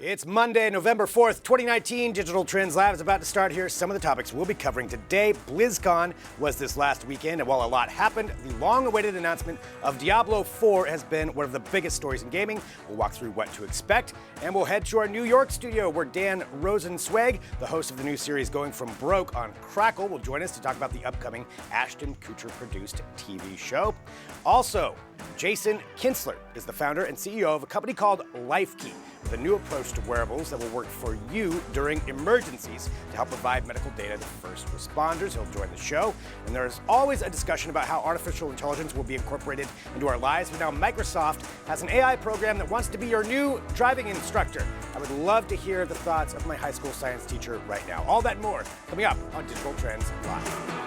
It's Monday, November 4th, 2019. Digital Trends Live is about to start here. Some of the topics we'll be covering today. BlizzCon was this last weekend, and while a lot happened, the long-awaited announcement of Diablo 4 has been one of the biggest stories in gaming. We'll walk through what to expect, and we'll head to our New York studio where Dan Rosensweig, the host of the new series Going From Broke on Crackle, will join us to talk about the upcoming Ashton Kutcher-produced TV show. Also, Jason Kinsler is the founder and CEO of a company called LifeKey, with a new approach to wearables that will work for you during emergencies to help provide medical data to first responders. He'll join the show. And there's always a discussion about how artificial intelligence will be incorporated into our lives. But now Microsoft has an AI program that wants to be your new driving instructor. I would love to hear the thoughts of my high school science teacher right now. All that and more coming up on Digital Trends Live.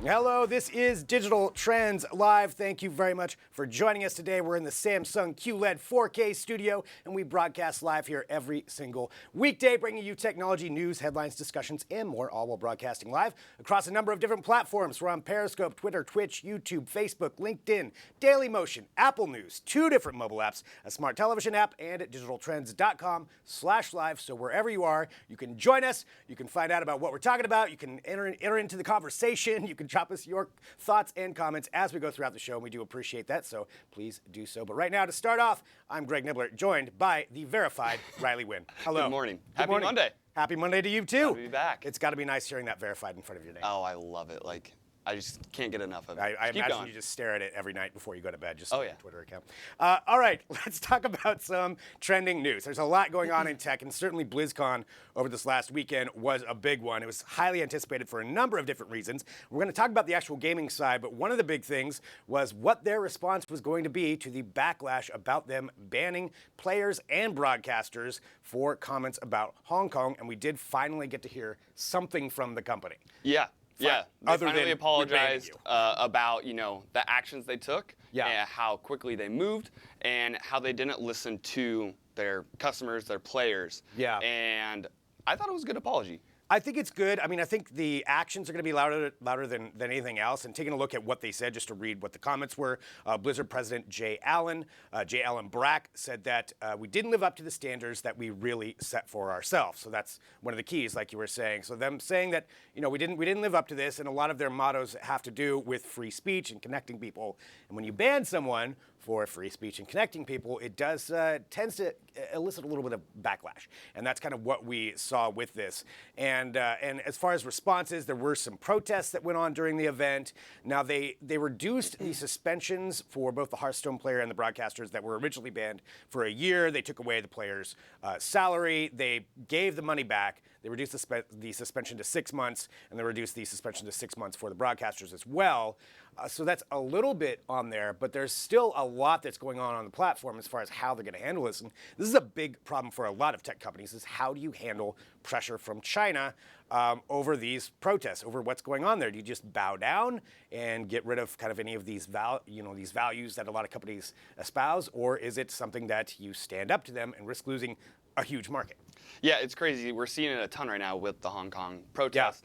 Hello, this is Digital Trends Live. Thank you very much for joining us today. We're in the Samsung QLED 4K studio, and we broadcast live here every single weekday, bringing you technology, news, headlines, discussions, and more, all while broadcasting live across a number of different platforms. We're on Periscope, Twitter, Twitch, YouTube, Facebook, LinkedIn, Dailymotion, Apple News, 2 different mobile apps, a smart television app, and at digitaltrends.com/live. So wherever you are, you can join us. You can find out about what we're talking about. You can enter into the conversation. You can drop us your thoughts and comments as we go throughout the show, and we do appreciate that, so please do so. But right now, to start off, I'm Greg Nibbler, joined by the verified Riley Wynn. Hello. Good morning. Happy Monday. Happy Monday to you, too. Glad to be back. It's got to be nice hearing that verified in front of your name. Oh, I love it. Like, I just can't get enough of it. I Keep imagine going. you just stare at it every night before you go to bed, just Oh, on yeah. your Twitter account. All right, let's talk about some trending news. There's a lot going on in tech, and certainly BlizzCon over this last weekend was a big one. It was highly anticipated for a number of different reasons. We're going to talk about the actual gaming side, but one of the big things was what their response was going to be to the backlash about them banning players and broadcasters for comments about Hong Kong, and we did finally get to hear something from the company. Yeah. Yeah, they Other finally than apologized you. about, the actions they took, Yeah. and how quickly they moved, and how they didn't listen to their customers, their players. Yeah. And I thought it was a good apology. I think it's good. I mean, I think the actions are going to be louder than anything else. And taking a look at what they said, just to read what the comments were, Blizzard President Jay Allen Brack, said that we didn't live up to the standards that we really set for ourselves. So that's one of the keys, like you were saying. So them saying that we didn't live up to this, and a lot of their mottos have to do with free speech and connecting people. And when you ban someone for free speech and connecting people, it does tends to elicit a little bit of backlash, and that's kind of what we saw with this. And as far as responses, there were some protests that went on during the event. Now they reduced the suspensions for both the Hearthstone player and the broadcasters that were originally banned for a year. They took away the player's salary. They gave the money back. They reduced the suspension to 6 months, and they reduced the suspension to 6 months for the broadcasters as well. So that's a little bit on there, but there's still a lot that's going on the platform as far as how they're going to handle this. And this is a big problem for a lot of tech companies, is how do you handle pressure from China over these protests, over what's going on there? Do you just bow down and get rid of kind of any of these these values that a lot of companies espouse, or is it something that you stand up to them and risk losing a huge market? Yeah, it's crazy. We're seeing it a ton right now with the Hong Kong protests.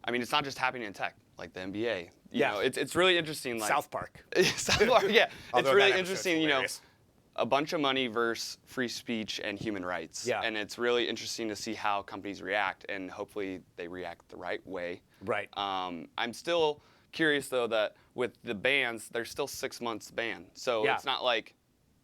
I mean, it's not just happening in tech, like the NBA. You know, it's really interesting. Like South Park. South Park, yeah. Although it's really that episode's interesting, hilarious. a bunch of money versus free speech and human rights. Yeah. And it's really interesting to see how companies react, and hopefully they react the right way. Right. I'm still curious, though, that with the bans, there's still 6 months ban. So Yeah. it's not like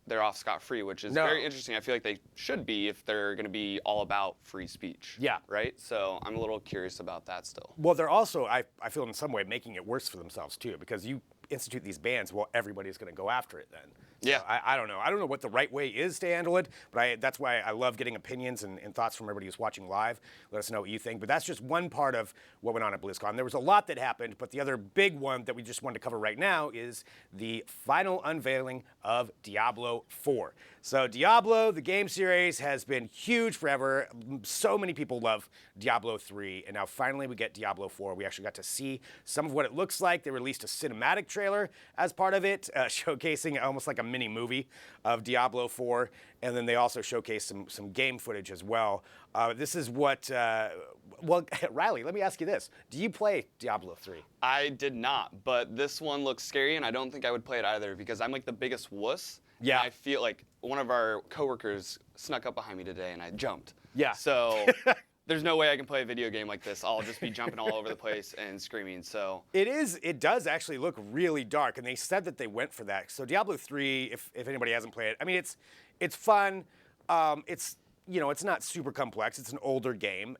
they're off scot-free, which is No. very interesting. I feel like they should be if they're going to be all about free speech. Yeah. Right? So I'm a little curious about that still. Well, they're also, I feel in some way, making it worse for themselves, too, because you institute these bans, well, everybody's going to go after it then. So Yeah. I don't know. I don't know what the right way is to handle it, but that's why I love getting opinions and thoughts from everybody who's watching live. Let us know what you think. But that's just one part of what went on at BlizzCon. There was a lot that happened, but the other big one that we just wanted to cover right now is the final unveiling of Diablo 4. So Diablo, the game series, has been huge forever. So many people love Diablo 3, and now finally we get Diablo 4. We actually got to see some of what it looks like. They released a cinematic trailer as part of it, showcasing almost like a mini movie of Diablo 4, and then they also showcased some game footage as well. This is what Well, Riley, let me ask you this: do you play Diablo 3? I did not, but this one looks scary, and I don't think I would play it either because I'm like the biggest wuss. Yeah. And I feel like one of our coworkers snuck up behind me today, and I jumped. Yeah. So there's no way I can play a video game like this. I'll just be jumping all over the place and screaming. So It does actually look really dark, and they said that they went for that. So Diablo 3, if anybody hasn't played it, I mean it's fun. It's not super complex. It's an older game,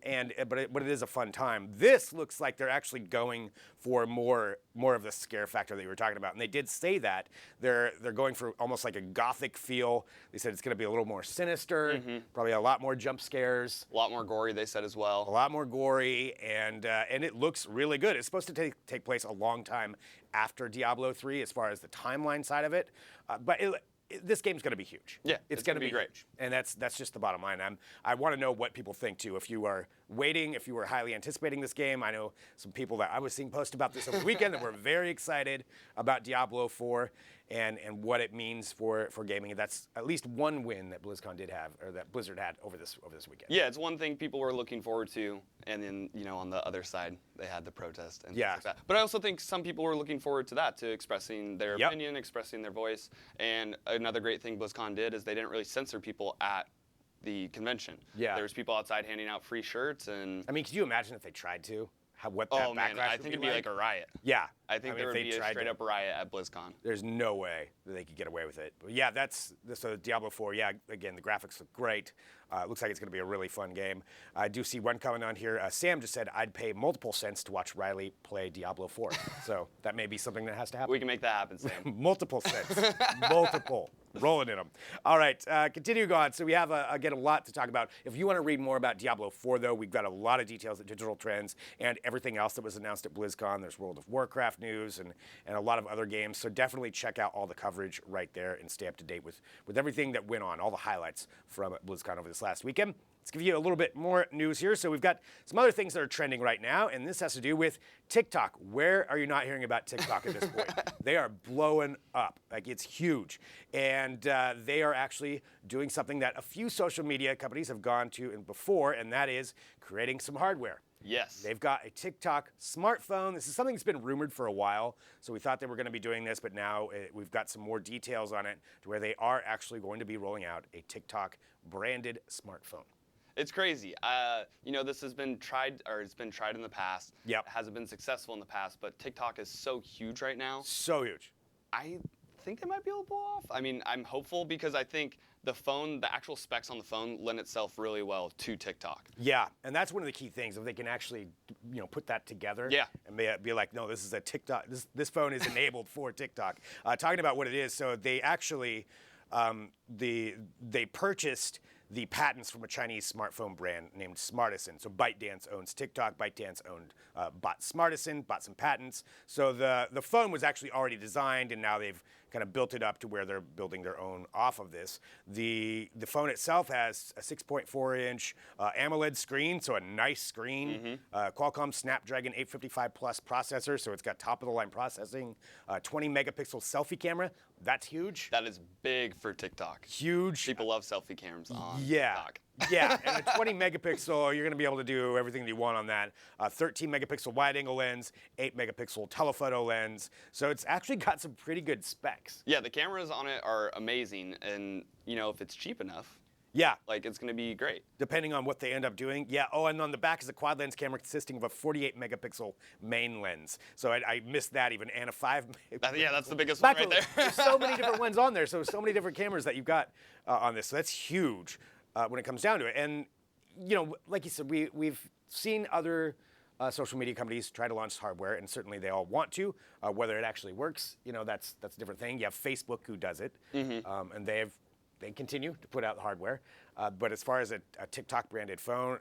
but it is a fun time. This looks like they're actually going for more of the scare factor that you were talking about, and they did say that they're going for almost like a gothic feel. They said it's going to be a little more sinister, probably a lot more jump scares, a lot more gory, they said as a well. lot more gory, and it looks really good. It's supposed to take place a long time after Diablo 3 as far as the timeline side of it, but this game's going to be huge. Yeah, it's it's going to gonna be great. huge. And that's just the bottom line. I want to know what people think too. If you are waiting, if you were highly anticipating this game, I know some people that I was seeing post about this over the weekend that were very excited about Diablo 4 and what it means for gaming. And that's at least one win that BlizzCon did have, or that Blizzard had over this weekend. Yeah, it's one thing people were looking forward to, and then on the other side they had the protest and things like that. But I also think some people were looking forward to that, to expressing their opinion, expressing their voice. And another great thing BlizzCon did is they didn't really censor people at the convention. Yeah. There was people outside handing out free shirts and. I mean, could you imagine if they tried to? What that Oh man, backlash I would think it'd be like a riot. Yeah. I think there if would they be a tried straight to- up riot at BlizzCon. There's no way that they could get away with it. But yeah, so Diablo 4. Yeah, again, the graphics look great. Looks like it's going to be a really fun game. I do see one comment on here. Sam just said, I'd pay multiple cents to watch Riley play Diablo 4. So that may be something that has to happen. We can make that happen, Sam. Multiple cents. Multiple. Rolling in them. All right, continuing on. So we have, again, a lot to talk about. If you want to read more about Diablo 4, though, we've got a lot of details at Digital Trends and everything else that was announced at BlizzCon. There's World of Warcraft news and a lot of other games. So definitely check out all the coverage right there and stay up to date with everything that went on, all the highlights from BlizzCon over this last weekend. Let's give you a little bit more news here. So we've got some other things that are trending right now, and this has to do with TikTok. Where are you not hearing about TikTok at this point? They are blowing up. Like, it's huge. And they are actually doing something that a few social media companies have gone to before, and that is creating some hardware. Yes. They've got a TikTok smartphone. This is something that's been rumored for a while, so we thought they were going to be doing this, but now we've got some more details on it to where they are actually going to be rolling out a TikTok branded smartphone. It's crazy. This has been tried, or it's been tried in the past. Yep. It hasn't been successful in the past, but TikTok is so huge right now. So huge. I think they might be able to pull off. I mean, I'm hopeful because I think the actual specs on the phone lend itself really well to TikTok. Yeah, and that's one of the key things. If they can actually, put that together. Yeah. And be like, no, this is a TikTok. This phone is enabled for TikTok. Talking about what it is, so they actually, they purchased the patents from a Chinese smartphone brand named Smartisan. So ByteDance owns TikTok. ByteDance bought Smartisan, bought some patents. So the phone was actually already designed, and now they've kind of built it up to where they're building their own off of this. The phone itself has a 6.4-inch AMOLED screen, so a nice screen. Qualcomm Snapdragon 855 Plus processor, so it's got top-of-the-line processing. 20-megapixel selfie camera. That's huge. That is big for TikTok. Huge. People love selfie cams on Yeah. TikTok. Yeah, and a 20 megapixel, you're going to be able to do everything that you want on that. 13 megapixel wide angle lens, 8 megapixel telephoto lens. So it's actually got some pretty good specs. Yeah, the cameras on it are amazing, and if it's cheap enough, Yeah, it's going to be great. depending on what they end up doing. Yeah, and on the back is a quad lens camera consisting of a 48 megapixel main lens. So I missed that even, and a 5 Yeah, that's the biggest one right there. There's so many different ones on there, so many different cameras that you've got on this. So that's huge when it comes down to it. And, like you said, we've seen other social media companies try to launch hardware, and certainly they all want to. Whether it actually works, that's a different thing. You have Facebook who does it, and they continue to put out hardware. But as far as a TikTok branded phone,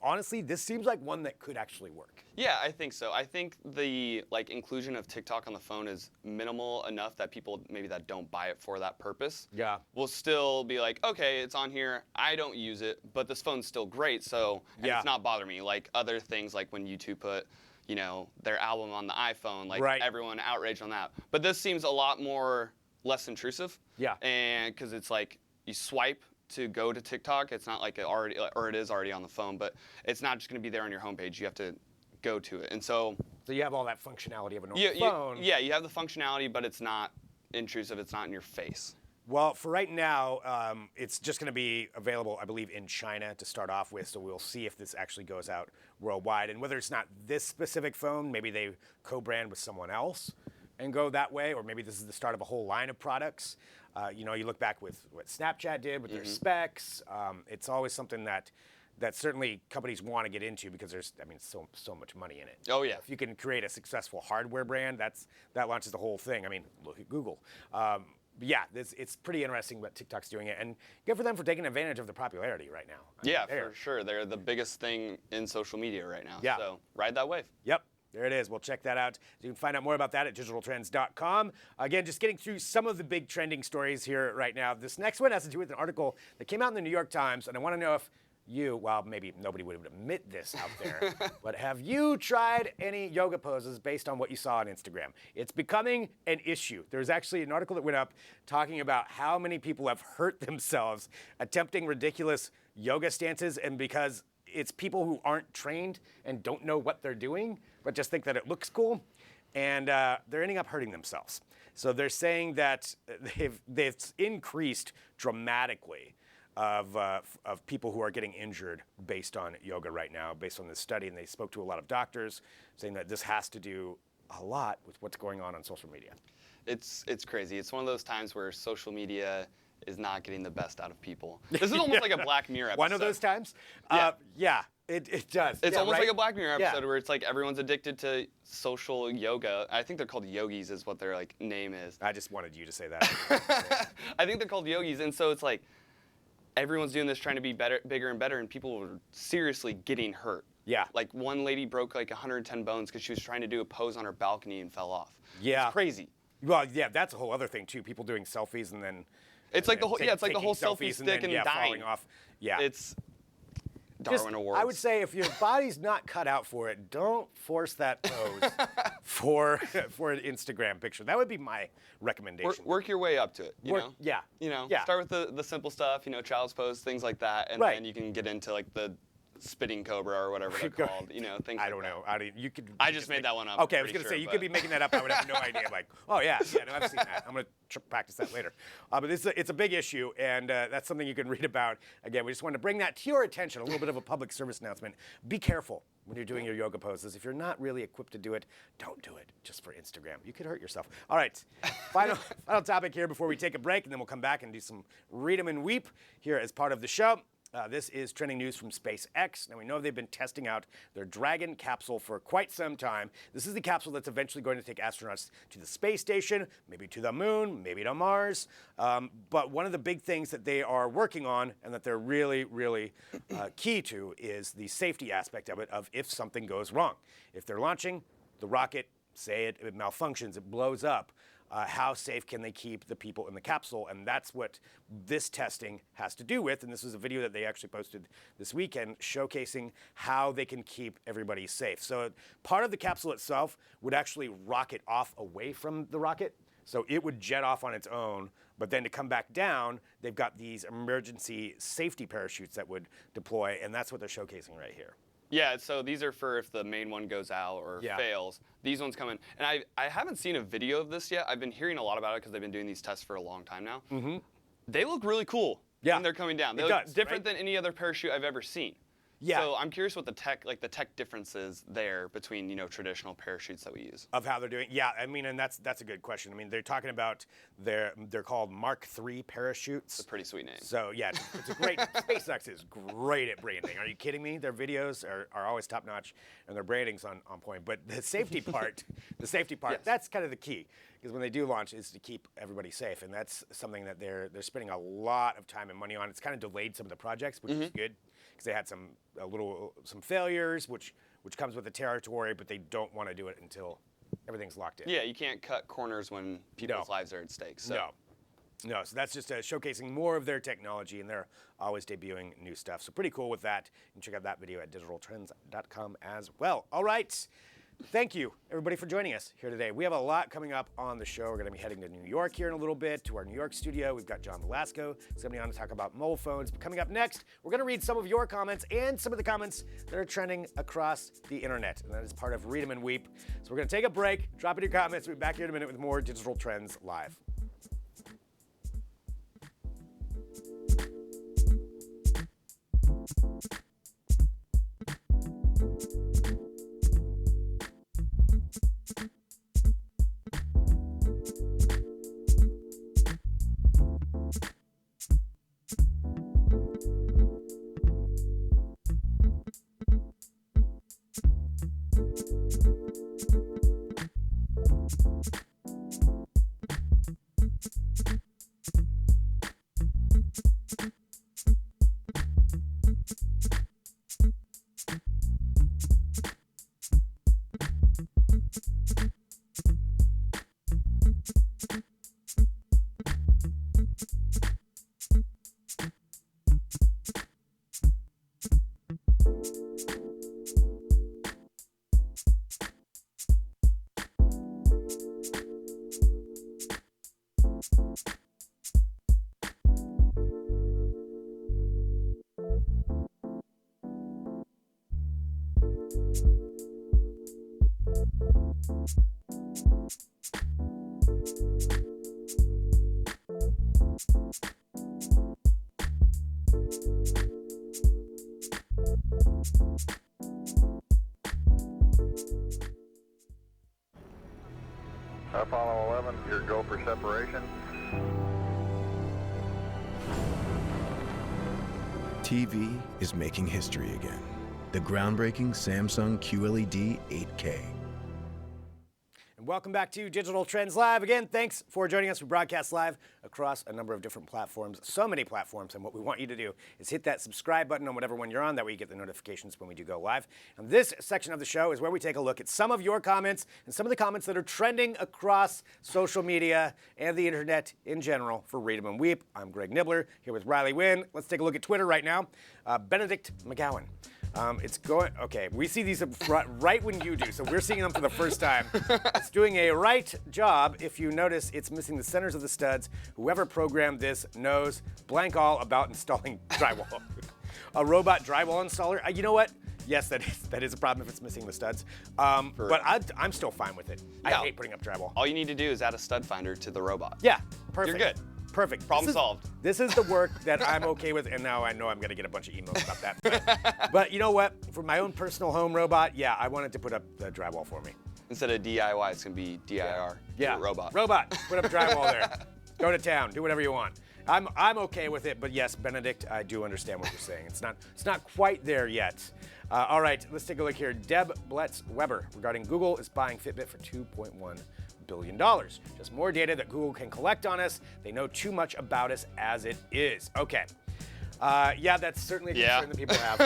honestly, this seems like one that could actually work. Yeah, I think so. I think the inclusion of TikTok on the phone is minimal enough that people maybe that don't buy it for that purpose will still be like, okay, it's on here. I don't use it, but this phone's still great, so it's not bothering me. Like other things, like when U2 put their album on the iPhone, everyone outraged on that. But this seems a lot more less intrusive. Yeah. And because it's like you swipe to go to TikTok. It's not like it already, or it is already on the phone, but it's not just going to be there on your homepage. You have to go to it. And so you have all that functionality of a normal phone. You have the functionality, but it's not intrusive. It's not in your face. Well, for right now, it's just going to be available, I believe, in China to start off with. So we'll see if this actually goes out worldwide. And whether it's not this specific phone, maybe they co-brand with someone else and go that way, or maybe this is the start of a whole line of products. You know, you look back with what Snapchat did with their specs. It's always something that certainly companies want to get into because there's, I mean, so much money in it. Oh yeah. If you can create a successful hardware brand, that launches the whole thing. I mean, look at Google. But yeah, it's pretty interesting what TikTok's doing it, and good for them for taking advantage of the popularity right now. For sure. They're the biggest thing in social media right now. Yeah. So ride that wave. Yep. There it is. We'll check that out. You can find out more about that at digitaltrends.com. Again, just getting through some of the big trending stories here right now. This next one has to do with an article that came out in the New York Times, and I want to know if well, maybe nobody would admit this out there, but have you tried any yoga poses based on what you saw on Instagram? It's becoming an issue. There's actually an article that went up talking about how many people have hurt themselves attempting ridiculous yoga stances, and because it's people who aren't trained and don't know what they're doing, but just think that it looks cool, and they're ending up hurting themselves. So they're saying that they've increased dramatically of people who are getting injured based on yoga right now, based on this study. And they spoke to a lot of doctors saying that this has to do a lot with what's going on social media. It's crazy. It's one of those times where social media is not getting the best out of people. This is almost like a Black Mirror episode. One of those times? Yeah. It does. It's almost right? like a Black Mirror episode where it's like everyone's addicted to social yoga. I think they're called yogis is what their like name is. I just wanted you to say that. I think they're called yogis, and so it's like everyone's doing this trying to be better, bigger and better, and people were seriously getting hurt. Yeah. Like one lady broke like 110 bones because she was trying to do a pose on her balcony and fell off. Yeah. It's crazy. Well, yeah, that's a whole other thing too. People doing selfies and then it's like the whole it's like the whole selfie stick and dying. Falling off. Yeah. It's Darwin Awards. I would say if your body's not cut out for it, don't force that pose for an Instagram picture. That would be my recommendation. Work your way up to it. You know? Yeah. You know, yeah. Start with the simple stuff. You know, child's pose, things like that, and then you can get into like the spitting cobra or whatever they're called. You know, things. I don't know. You could. I just made that one up. Okay, I was gonna say you could be making that up. I would have no idea. Like, oh yeah, no, I've seen that. I'm gonna practice that later. But it's a big issue, and that's something you can read about. Again, we just wanted to bring that to your attention. A little bit of a public service announcement. Be careful when you're doing your yoga poses. If you're not really equipped to do it, don't do it just for Instagram. You could hurt yourself. All right, final topic here before we take a break, and then we'll come back and do some read 'em and weep here as part of the show. This is trending news from SpaceX. Now, we know they've been testing out their Dragon capsule for quite some time. This is the capsule that's eventually going to take astronauts to the space station, maybe to the moon, maybe to Mars. But one of the big things that they are working on and that they're really, really key to is the safety aspect of it, of if something goes wrong. If they're launching the rocket, say it malfunctions, it blows up, how safe can they keep the people in the capsule? And that's what this testing has to do with. And this is a video that they actually posted this weekend showcasing how they can keep everybody safe. So part of the capsule itself would actually rocket off away from the rocket. So it would jet off on its own, but then to come back down, they've got these emergency safety parachutes that would deploy, and that's what they're showcasing right here. Yeah, so these are for if the main one goes out or fails. These ones come in. And I haven't seen a video of this yet. I've been hearing a lot about it because they've been doing these tests for a long time now. Mm-hmm. They look really cool when they're coming down. They look different than any other parachute I've ever seen. Yeah. So I'm curious what the tech difference is there between, traditional parachutes that we use. Of how they're doing. Yeah, I mean, and that's a good question. I mean, they're talking about they're called Mark III parachutes. It's a pretty sweet name. So yeah, it's a great. SpaceX is great at branding. Are you kidding me? Their videos are always top notch, and their branding's on point. But the safety part, yes. That's kind of the key. Because when they do launch, is to keep everybody safe, and that's something that they're spending a lot of time and money on. It's kind of delayed some of the projects, which is good. Because they had some failures, which comes with the territory, but they don't want to do it until everything's locked in. Yeah, you can't cut corners when people's lives are at stake. So. No. So that's just showcasing more of their technology, and they're always debuting new stuff. So pretty cool with that. You can check out that video at digitaltrends.com as well. All right. Thank you, everybody, for joining us here today. We have a lot coming up on the show. We're going to be heading to New York here in a little bit, to our New York studio. We've got John Velasco, somebody on to talk about mobile phones. But coming up next, we're going to read some of your comments and some of the comments that are trending across the internet. And that is part of Read 'em and Weep. So we're going to take a break, drop in your comments. We'll be back here in a minute with more Digital Trends Live. Apollo 11, your go for separation. TV is making history again. The groundbreaking Samsung QLED 8K. And welcome back to Digital Trends Live. Again, thanks for joining us. We broadcast live across a number of different platforms, so many platforms, and what we want you to do is hit that subscribe button on whatever one you're on. That way you get the notifications when we do go live. And this section of the show is where we take a look at some of your comments and some of the comments that are trending across social media and the internet in general for Read 'em and Weep. I'm Greg Nibbler here with Riley Wynn. Let's take a look at Twitter right now. Benedict McGowan. It's going, okay, we see these right when you do, so we're seeing them for the first time. It's doing a right job. If you notice, it's missing the centers of the studs. Whoever programmed this knows blank all about installing drywall. A robot drywall installer, you know what? Yes, that is a problem if it's missing the studs. But I'm still fine with it. I hate putting up drywall. All you need to do is add a stud finder to the robot. Yeah, perfect. You're good. Perfect. Problem solved. This is the work that I'm okay with, and now I know I'm going to get a bunch of emails about that. But you know what? For my own personal home robot, yeah, I wanted to put up the drywall for me. Instead of DIY, it's going to be DIR. Yeah. Robot. Robot. Put up drywall there. Go to town. Do whatever you want. I'm okay with it, but yes, Benedict, I do understand what you're saying. It's not quite there yet. All right, let's take a look here. Deb Blitz-Weber regarding Google is buying Fitbit for $2.1 billion. Just more data that Google can collect on us. They know too much about us as it is. Okay. Yeah, that's certainly a concern that people have.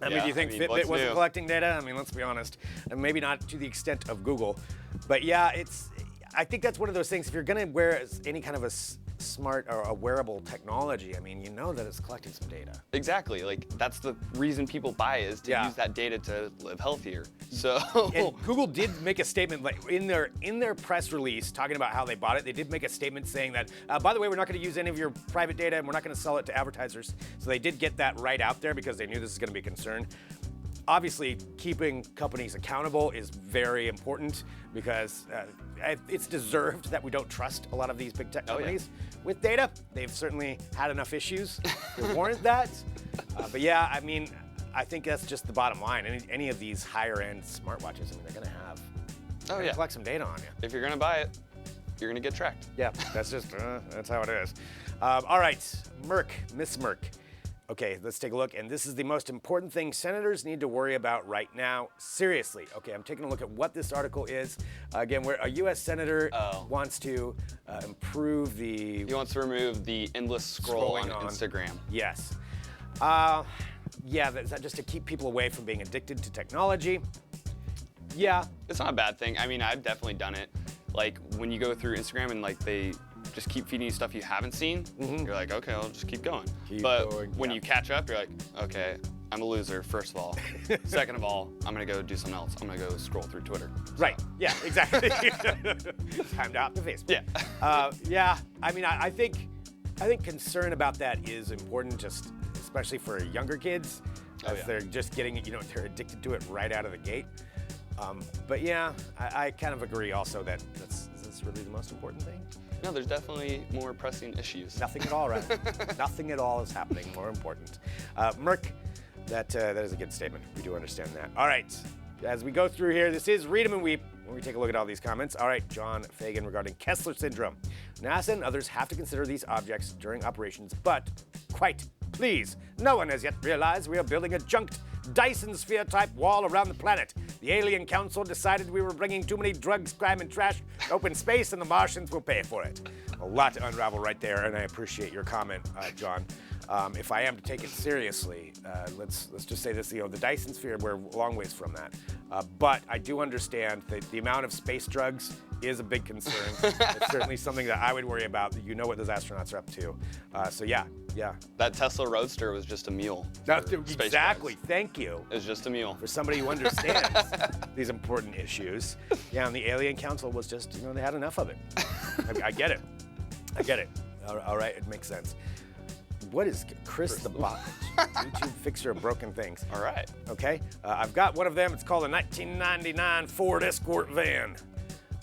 I mean, do you think Fitbit wasn't collecting data? I mean, let's be honest. And maybe not to the extent of Google. But yeah, I think that's one of those things. If you're going to wear any kind of a smart or a wearable technology, I mean, you know that it's collecting some data. Exactly. Like, that's the reason people buy is to use that data to live healthier. So and Google did make a statement, like in their press release talking about how they bought it. They did make a statement saying that, by the way, we're not going to use any of your private data and we're not going to sell it to advertisers. So they did get that right out there because they knew this is going to be a concern. Obviously, keeping companies accountable is very important because it's deserved that we don't trust a lot of these big tech companies with data. They've certainly had enough issues to warrant that. But yeah, I mean, I think that's just the bottom line. Any of these higher-end smartwatches, I mean, they're going to have collect some data on you. If you're going to buy it, you're going to get tracked. Yeah, that's just that's how it is. All right, Miss Merck. Okay, let's take a look. And this is the most important thing senators need to worry about right now. Seriously. Okay, I'm taking a look at what this article is. Again, where a U.S. senator wants to improve the... He wants to remove the endless scroll on Instagram. Yes. Yeah, is that just to keep people away from being addicted to technology? Yeah. It's not a bad thing. I mean, I've definitely done it. Like, when you go through Instagram and, like, they just keep feeding you stuff you haven't seen, you're like, okay, I'll just keep going. But when you catch up, you're like, okay, I'm a loser, first of all. Second of all, I'm going to go do something else. I'm going to go scroll through Twitter. Right. Yeah, exactly. Time to hop to Facebook. Yeah. Yeah. I mean, I think concern about that is important, just especially for younger kids, Oh, as yeah. they're just getting, they're addicted to it right out of the gate. But yeah, I kind of agree also that that's really the most important thing. No, there's definitely more pressing issues. Nothing at all, right? Nothing at all is happening more important. Merck, that is a good statement. We do understand that. All right, as we go through here, this is Read 'em and Weep. When we take a look at all these comments, all right, John Fagan regarding Kessler syndrome. NASA and others have to consider these objects during operations, but quite please, no one has yet realized we are building a junked Dyson sphere-type wall around the planet. The Alien Council decided we were bringing too many drugs, crime, and trash to open space, and the Martians will pay for it. A lot to unravel right there, and I appreciate your comment, John. If I am to take it seriously, let's just say this: the Dyson sphere, we're a long ways from that. But I do understand that the amount of space drugs is a big concern. It's certainly something that I would worry about. You know what those astronauts are up to. So yeah. That Tesla Roadster was just a mule. Exactly. Thank you. It was just a mule. For somebody who understands these important issues. Yeah, and the Alien Council was just, they had enough of it. I get it. All right, it makes sense. What is Chris the Bot? YouTube fixer of broken things. All right. Okay, I've got one of them. It's called a 1999 Ford Escort van.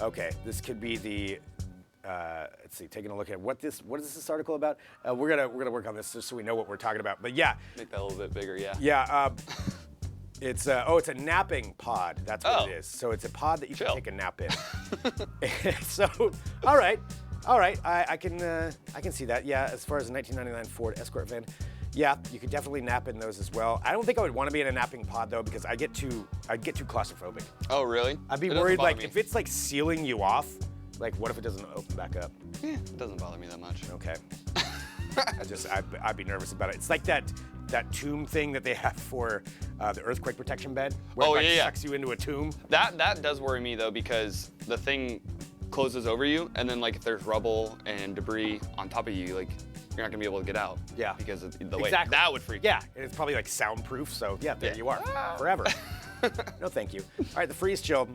Okay, this could be the. Let's see. Taking a look at what is this article about? We're gonna work on this just so we know what we're talking about. But yeah. Make that a little bit bigger, yeah. Yeah. It's a napping pod. That's what it is. So it's a pod that you can Chill. take a nap in. So, all right. I can see that. Yeah. As far as a 1999 Ford Escort van, yeah, you could definitely nap in those as well. I don't think I would want to be in a napping pod though, because I'd get too claustrophobic. Oh, really? I'd be It doesn't worried, bother like, me. if it's like sealing you off, like what if it doesn't open back up? It doesn't bother me that much. Okay. I'd be nervous about it. It's like that tomb thing that they have for the earthquake protection bed, where Oh, it like yeah. sucks you into a tomb. That does worry me though, because the thing closes over you, and then like if there's rubble and debris on top of you, like you're not gonna be able to get out. Yeah. Because of the way Exactly. that would freak me. Yeah, and it's probably like soundproof, so yeah, there Yeah. you are, forever. No, thank you. All right, the freeze chill.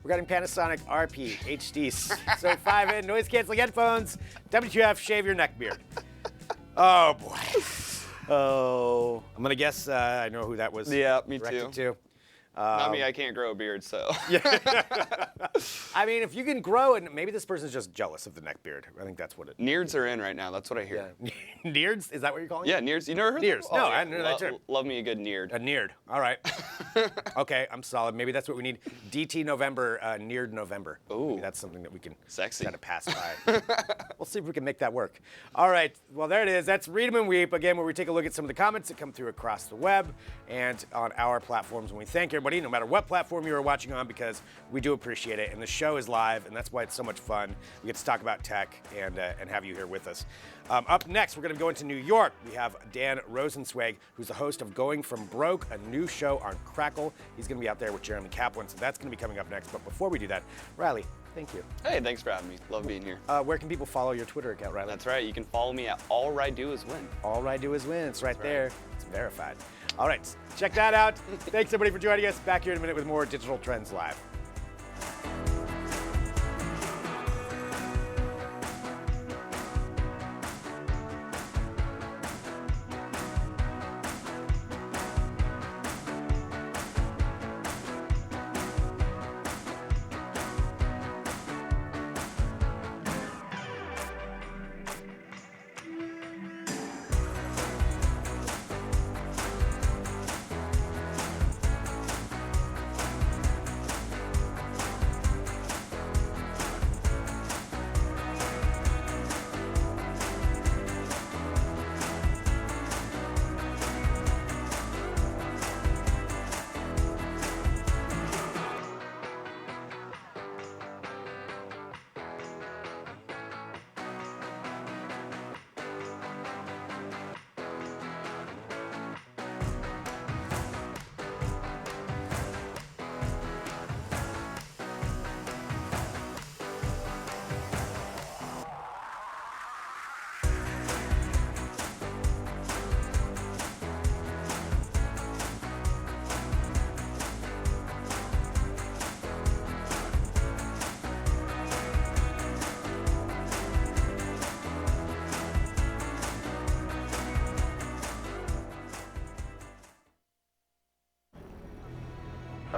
Regarding Panasonic RP HD so 5-in noise canceling headphones, WTF, shave your neck beard. Oh boy. Oh, I'm gonna guess I know who that was. Yeah, me directed too. to. Not me, I can't grow a beard, so. I mean, if you can grow, and maybe this person's just jealous of the neck beard. I think that's what it. Neards are in right now, that's what I hear. Neards? Is that what you're calling Yeah, it? Neards. You never heard Neards. that? No, Oh, I didn't know that term. Love me a good Neard. A Neard. All right. Okay, I'm solid. Maybe that's what we need. DT November, Neard November. Ooh. Maybe that's something that we can Sexy. kind of pass by. We'll see if we can make that work. All right. Well, there it is. That's Read 'em and Weep, again, where we take a look at some of the comments that come through across the web and on our platforms. And we thank everybody, no matter what platform you are watching on, because we do appreciate it. And the show is live, and that's why it's so much fun. We get to talk about tech and have you here with us. Up next, we're going to go into New York. We have Dan Rosenzweig, who's the host of Going From Broke, a new show on Crackle. He's going to be out there with Jeremy Kaplan, so that's going to be coming up next. But before we do that, Riley, thank you. Hey, thanks for having me. Love being here. Where can people follow your Twitter account, Riley? That's right. You can follow me at All I Do Is Win. All I do is win. It's right right. there. It's verified. All right, check that out. Thanks, everybody, for joining us. Back here in a minute with more Digital Trends Live.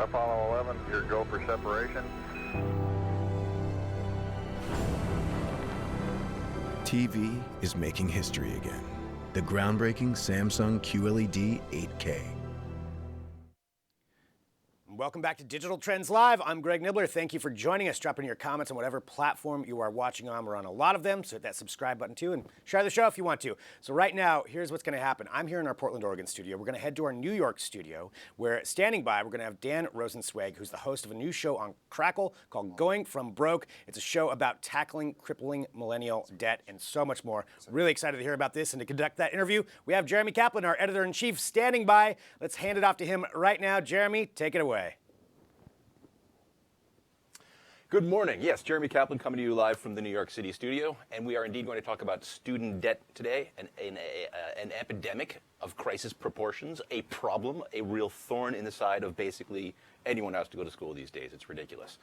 Apollo 11, your go for separation. TV is making history again. The groundbreaking Samsung QLED 8K. Welcome back to Digital Trends Live. I'm Greg Nibbler. Thank you for joining us. Drop in your comments on whatever platform you are watching on. We're on a lot of them, so hit that subscribe button too, and share the show if you want to. So right now, here's what's going to happen. I'm here in our Portland, Oregon studio. We're going to head to our New York studio, where standing by, we're going to have Dan Rosensweig, who's the host of a new show on Crackle called Going From Broke. It's a show about tackling crippling millennial debt and so much more. Really excited to hear about this and to conduct that interview. We have Jeremy Kaplan, our editor-in-chief, standing by. Let's hand it off to him right now. Jeremy, take it away. Good morning. Yes, Jeremy Kaplan coming to you live from the New York City studio, and we are indeed going to talk about student debt today, an epidemic of crisis proportions, a problem, a real thorn in the side of basically anyone who has to go to school these days. It's ridiculous.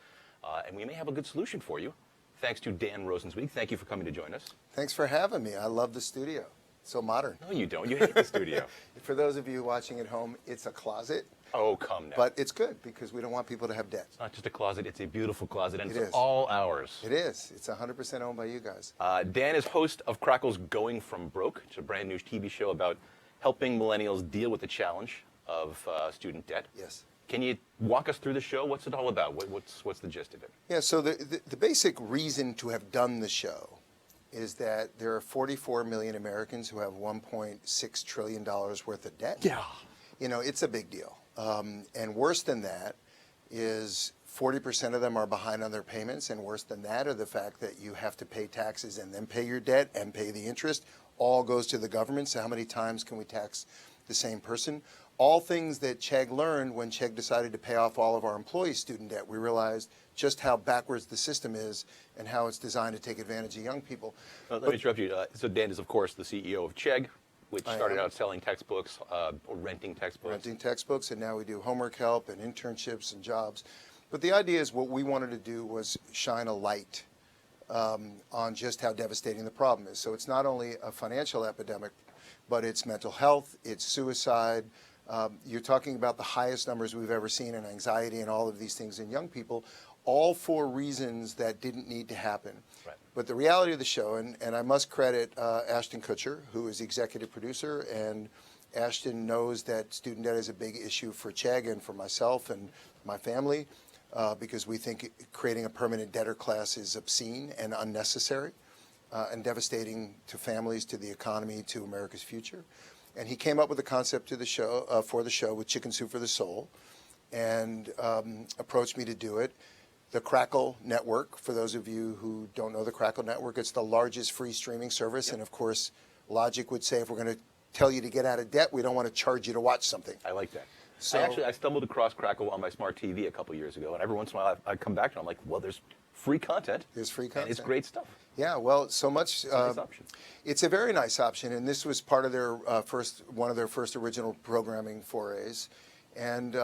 And we may have a good solution for you, thanks to Dan Rosensweig. Thank you for coming to join us. Thanks for having me. I love the studio. So modern. No, you don't. You hate the studio. For those of you watching at home, it's a closet. Oh, come now. But it's good because we don't want people to have debt. It's not just a closet, it's a beautiful closet, and It it's is. all ours. It is. It's 100% owned by you guys. Dan is host of Crackle's Going From Broke. It's a brand new TV show about helping millennials deal with the challenge of student debt. Yes. Can you walk us through the show? What's it all about? What's the gist of it? Yeah, so the basic reason to have done the show is that there are 44 million Americans who have $1.6 trillion worth of debt. Yeah. You know, it's a big deal. And worse than that is 40% of them are behind on their payments, and worse than that are the fact that you have to pay taxes and then pay your debt and pay the interest. All goes to the government, so how many times can we tax the same person? All things that Chegg learned when Chegg decided to pay off all of our employees' student debt. We realized just how backwards the system is and how it's designed to take advantage of young people. Let me interrupt you. So Dan is, of course, the CEO of Chegg, which started out selling textbooks or renting textbooks. Renting textbooks, and now we do homework help and internships and jobs. But the idea is what we wanted to do was shine a light on just how devastating the problem is. So it's not only a financial epidemic, but it's mental health, it's suicide. You're talking about the highest numbers we've ever seen in anxiety and all of these things in young people, all for reasons that didn't need to happen. Right. But the reality of the show, and I must credit Ashton Kutcher, who is the executive producer, and Ashton knows that student debt is a big issue for Chegg and for myself and my family, because we think creating a permanent debtor class is obscene and unnecessary and devastating to families, to the economy, to America's future. And he came up with a concept to the show, for the show with Chicken Soup for the Soul, and approached me to do it. The Crackle Network, for those of you who don't know the Crackle Network, it's the largest free streaming service. Yep. And of course, logic would say if we're going to tell you to get out of debt, we don't want to charge you to watch something. I like that. So, I stumbled across Crackle on my smart TV a couple years ago, and every once in a while I come back and I'm like, well, there's free content. There's free content. And it's great stuff. Yeah, well, so much. It's a nice option. It's a very nice option, and this was part of their one of their first original programming forays. And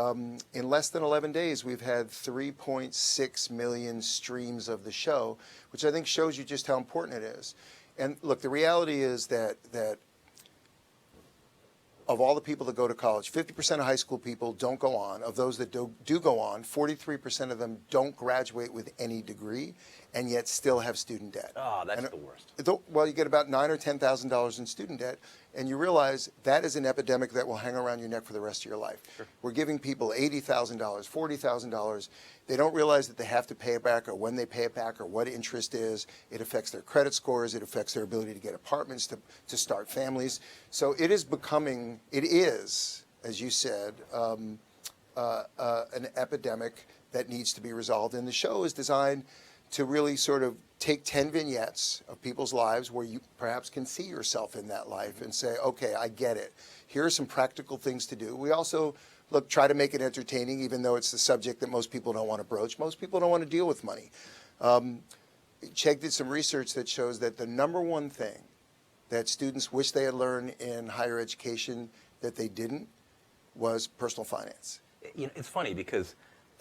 in less than 11 days, we've had 3.6 million streams of the show, which I think shows you just how important it is. And look, the reality is that of all the people that go to college, 50% of high school people don't go on. Of those that do go on, 43% of them don't graduate with any degree, and yet still have student debt. Oh, that's the worst. Well, you get about $9,000 or $10,000 in student debt, and you realize that is an epidemic that will hang around your neck for the rest of your life. Sure. We're giving people $80,000, $40,000. They don't realize that they have to pay it back, or when they pay it back, or what interest is. It affects their credit scores. It affects their ability to get apartments, to start families. So it is, as you said, an epidemic that needs to be resolved. And the show is designed to really sort of take 10 vignettes of people's lives where you perhaps can see yourself in that life and say, okay, I get it. Here are some practical things to do. We also, try to make it entertaining, even though it's the subject that most people don't want to broach. Most people don't want to deal with money. Chegg did some research that shows that the number one thing that students wish they had learned in higher education that they didn't was personal finance. You know, it's funny because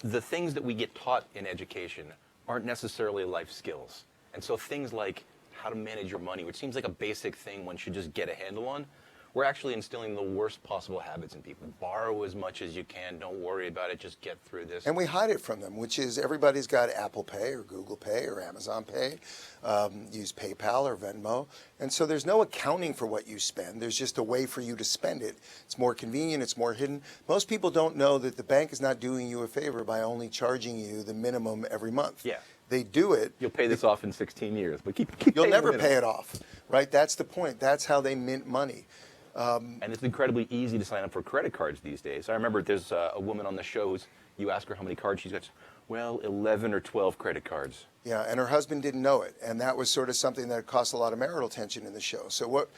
the things that we get taught in education aren't necessarily life skills. And so things like how to manage your money, which seems like a basic thing one should just get a handle on, we're actually instilling the worst possible habits in people. Borrow as much as you can. Don't worry about it. Just get through this. And we hide it from them, which is everybody's got Apple Pay or Google Pay or Amazon Pay, use PayPal or Venmo. And so there's no accounting for what you spend. There's just a way for you to spend it. It's more convenient. It's more hidden. Most people don't know that the bank is not doing you a favor by only charging you the minimum every month. Yeah. They do it. You'll pay this off in 16 years, but keep You'll paying never the pay minimum. it off, right? That's the point. That's how they mint money. And it's incredibly easy to sign up for credit cards these days. I remember there's a woman on the show who's, you ask her how many cards she's got. Well, 11 or 12 credit cards. Yeah, and her husband didn't know it, and that was sort of something that caused a lot of marital tension in the show. So what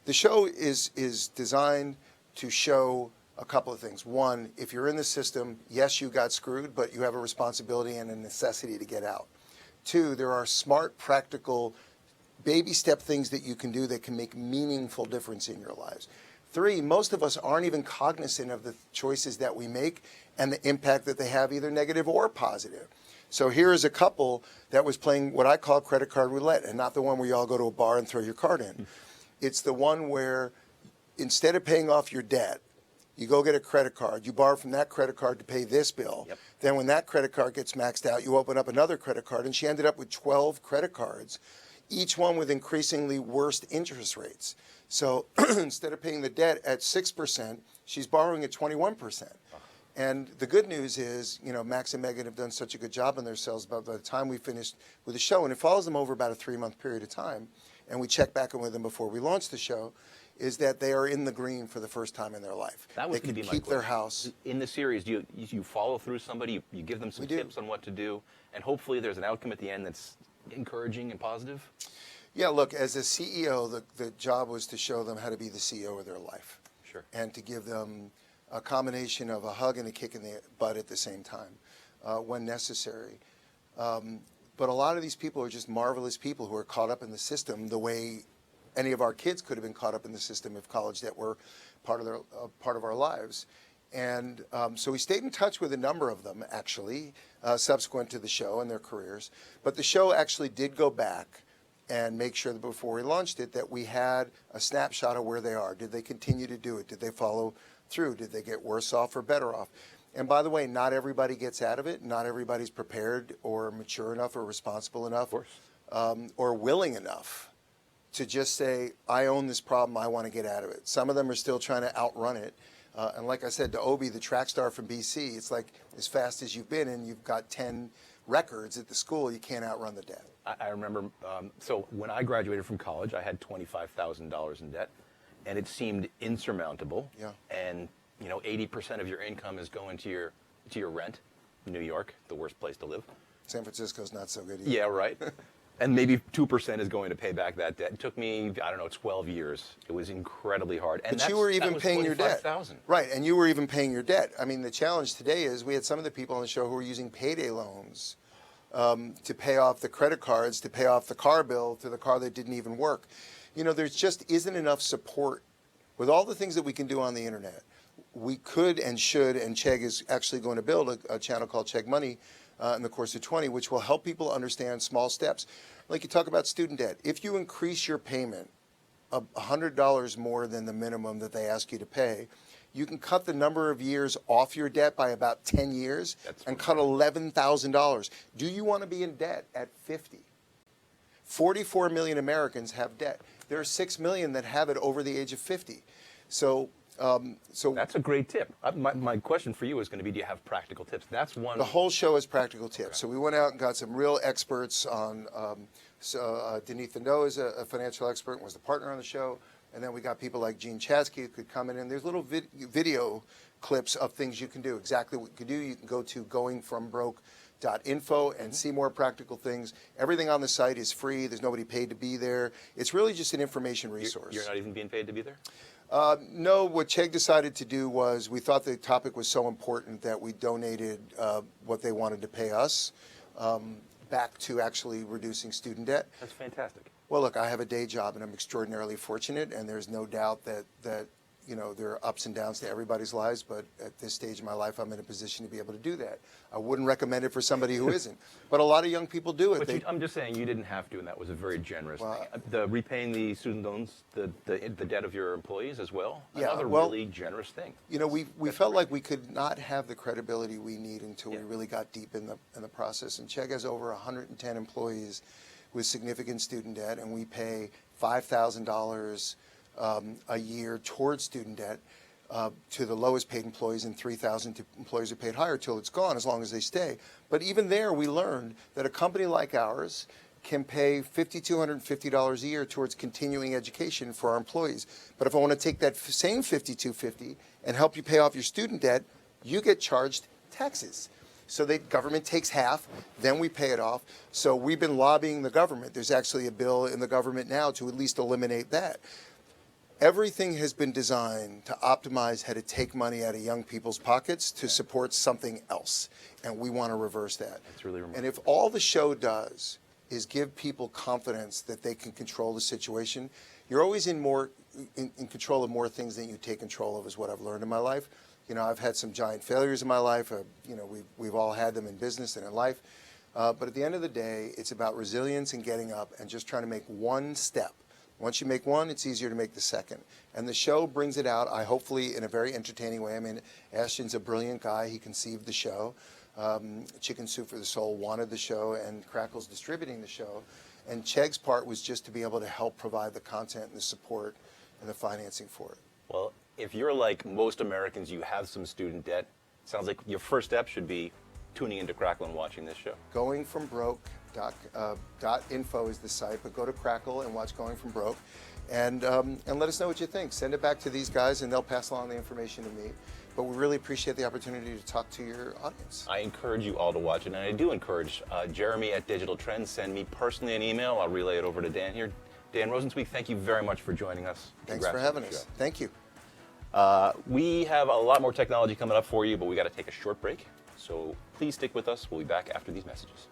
the show is designed to show a couple of things. One, if you're in the system, yes, you got screwed, but you have a responsibility and a necessity to get out. Two, there are smart, practical, baby step things that you can do that can make meaningful difference in your lives. Three, most of us aren't even cognizant of the choices that we make and the impact that they have, either negative or positive. So here is a couple that was playing what I call credit card roulette, and not the one where you all go to a bar and throw your card in. It's the one where instead of paying off your debt, you go get a credit card, you borrow from that credit card to pay this bill. Yep. Then when that credit card gets maxed out, you open up another credit card, and she ended up with 12 credit cards, each one with increasingly worse interest rates. So instead of paying the debt at 6%, she's borrowing at 21%. And the good news is, you know, Max and Megan have done such a good job on themselves by the time we finished with the show, and it follows them over about a 3-month period of time, and we check back in with them before we launch the show, is that they are in the green for the first time in their life. That was they going can to be my keep their question. house. In the series, do you follow through somebody, you give them some We do. tips on what to do, and hopefully there's an outcome at the end that's encouraging and positive? Yeah, look, as a CEO, the job was to show them how to be the CEO of their life. Sure. And to give them a combination of a hug and a kick in the butt at the same time, when necessary. But a lot of these people are just marvelous people who are caught up in the system the way any of our kids could have been caught up in the system if college debt were part of our lives. And so we stayed in touch with a number of them, actually, subsequent to the show and their careers. But the show actually did go back and make sure that before we launched it that we had a snapshot of where they are. Did they continue to do it? Did they follow through? Did they get worse off or better off? And by the way, not everybody gets out of it. Not everybody's prepared or mature enough or responsible enough or willing enough to just say, I own this problem, I want to get out of it. Some of them are still trying to outrun it. And like I said to Obi, the track star from BC, it's like as fast as you've been and you've got 10 records at the school, you can't outrun the debt. I remember, so when I graduated from college, I had $25,000 in debt, and it seemed insurmountable. Yeah. And, you know, 80% of your income is going to your rent. New York, the worst place to live. San Francisco's not so good either. Yeah, right. And maybe 2% is going to pay back that debt. It took me, 12 years. It was incredibly hard. And But you were even that was paying your debt. $25,000. Right, and you were even paying your debt. I mean, the challenge today is we had some of the people on the show who were using payday loans to pay off the credit cards, to pay off the car bill to the car that didn't even work. You know, there just isn't enough support. With all the things that we can do on the internet, we could and should, and Chegg is actually going to build a channel called Chegg Money in the course of 20, which will help people understand small steps. Like you talk about student debt. If you increase your payment $100 more than the minimum that they ask you to pay, you can cut the number of years off your debt by about 10 years and cut $11,000. Do you want to be in debt at 50? 44 million Americans have debt. There are 6 million that have it over the age of 50. So That's a great tip. My question for you is going to be, do you have practical tips? That's one. the whole show is practical tips. So we went out and got some real experts on. Denise Fendo is a financial expert and was the partner on the show. And then we got people like Gene Chasky who could come in, and there's little video clips of things you can do. Exactly what you can do. You can go to goingfrombroke.info and see more practical things. Everything on the site is free. There's nobody paid to be there. It's really just an information resource. You're not even being paid to be there? No, what Chegg decided to do was we thought the topic was so important that we donated what they wanted to pay us back to actually reducing student debt. That's fantastic. Well, look, I have a day job and I'm extraordinarily fortunate, and there's no doubt that you know, there are ups and downs to everybody's lives, but at this stage of my life, I'm in a position to be able to do that. I wouldn't recommend it for somebody who isn't, but a lot of young people do it. But I'm just saying you didn't have to, and that was a very generous Well, thing. The repaying the student loans, the debt of your employees as well, Yeah, another well, really generous thing. You know, we felt like we could not have the credibility we need until we really got deep in the process. And Chegg has over 110 employees with significant student debt, and we pay $5,000 a year towards student debt to the lowest paid employees, and $3,000 to employees who are paid higher till it's gone, as long as they stay. But even there, we learned that a company like ours can pay $5,250 a year towards continuing education for our employees. But if I want to take that same $5,250 and help you pay off your student debt, you get charged taxes. So the government takes half, then we pay it off. So we've been lobbying the government. There's actually a bill in the government now to at least eliminate that. Everything has been designed to optimize how to take money out of young people's pockets to support something else. And we want to reverse that. That's really remarkable. And if all the show does is give people confidence that they can control the situation, you're always in control of more things than you take control of, is what I've learned in my life. You know, I've had some giant failures in my life. You know, we've all had them in business and in life. But at the end of the day, it's about resilience and getting up and just trying to make one step. Once you make one, it's easier to make the second. And the show brings it out, hopefully in a very entertaining way. I mean, Ashton's a brilliant guy. He conceived the show. Chicken Soup for the Soul wanted the show, and Crackle's distributing the show. And Chegg's part was just to be able to help provide the content and the support and the financing for it. Well, if you're like most Americans, you have some student debt, sounds like your first step should be tuning into Crackle and watching this show. Goingfrombroke.info is the site, but go to Crackle and watch Going From Broke, and let us know what you think. Send it back to these guys, and they'll pass along the information to me. But we really appreciate the opportunity to talk to your audience. I encourage you all to watch it, and I do encourage Jeremy at Digital Trends. Send me personally an email. I'll relay it over to Dan here. Dan Rosensweig, thank you very much for joining us. Thanks Congrats for on having the us. show. Thank you. We have a lot more technology coming up for you, but we got to take a short break. So please stick with us. We'll be back after these messages.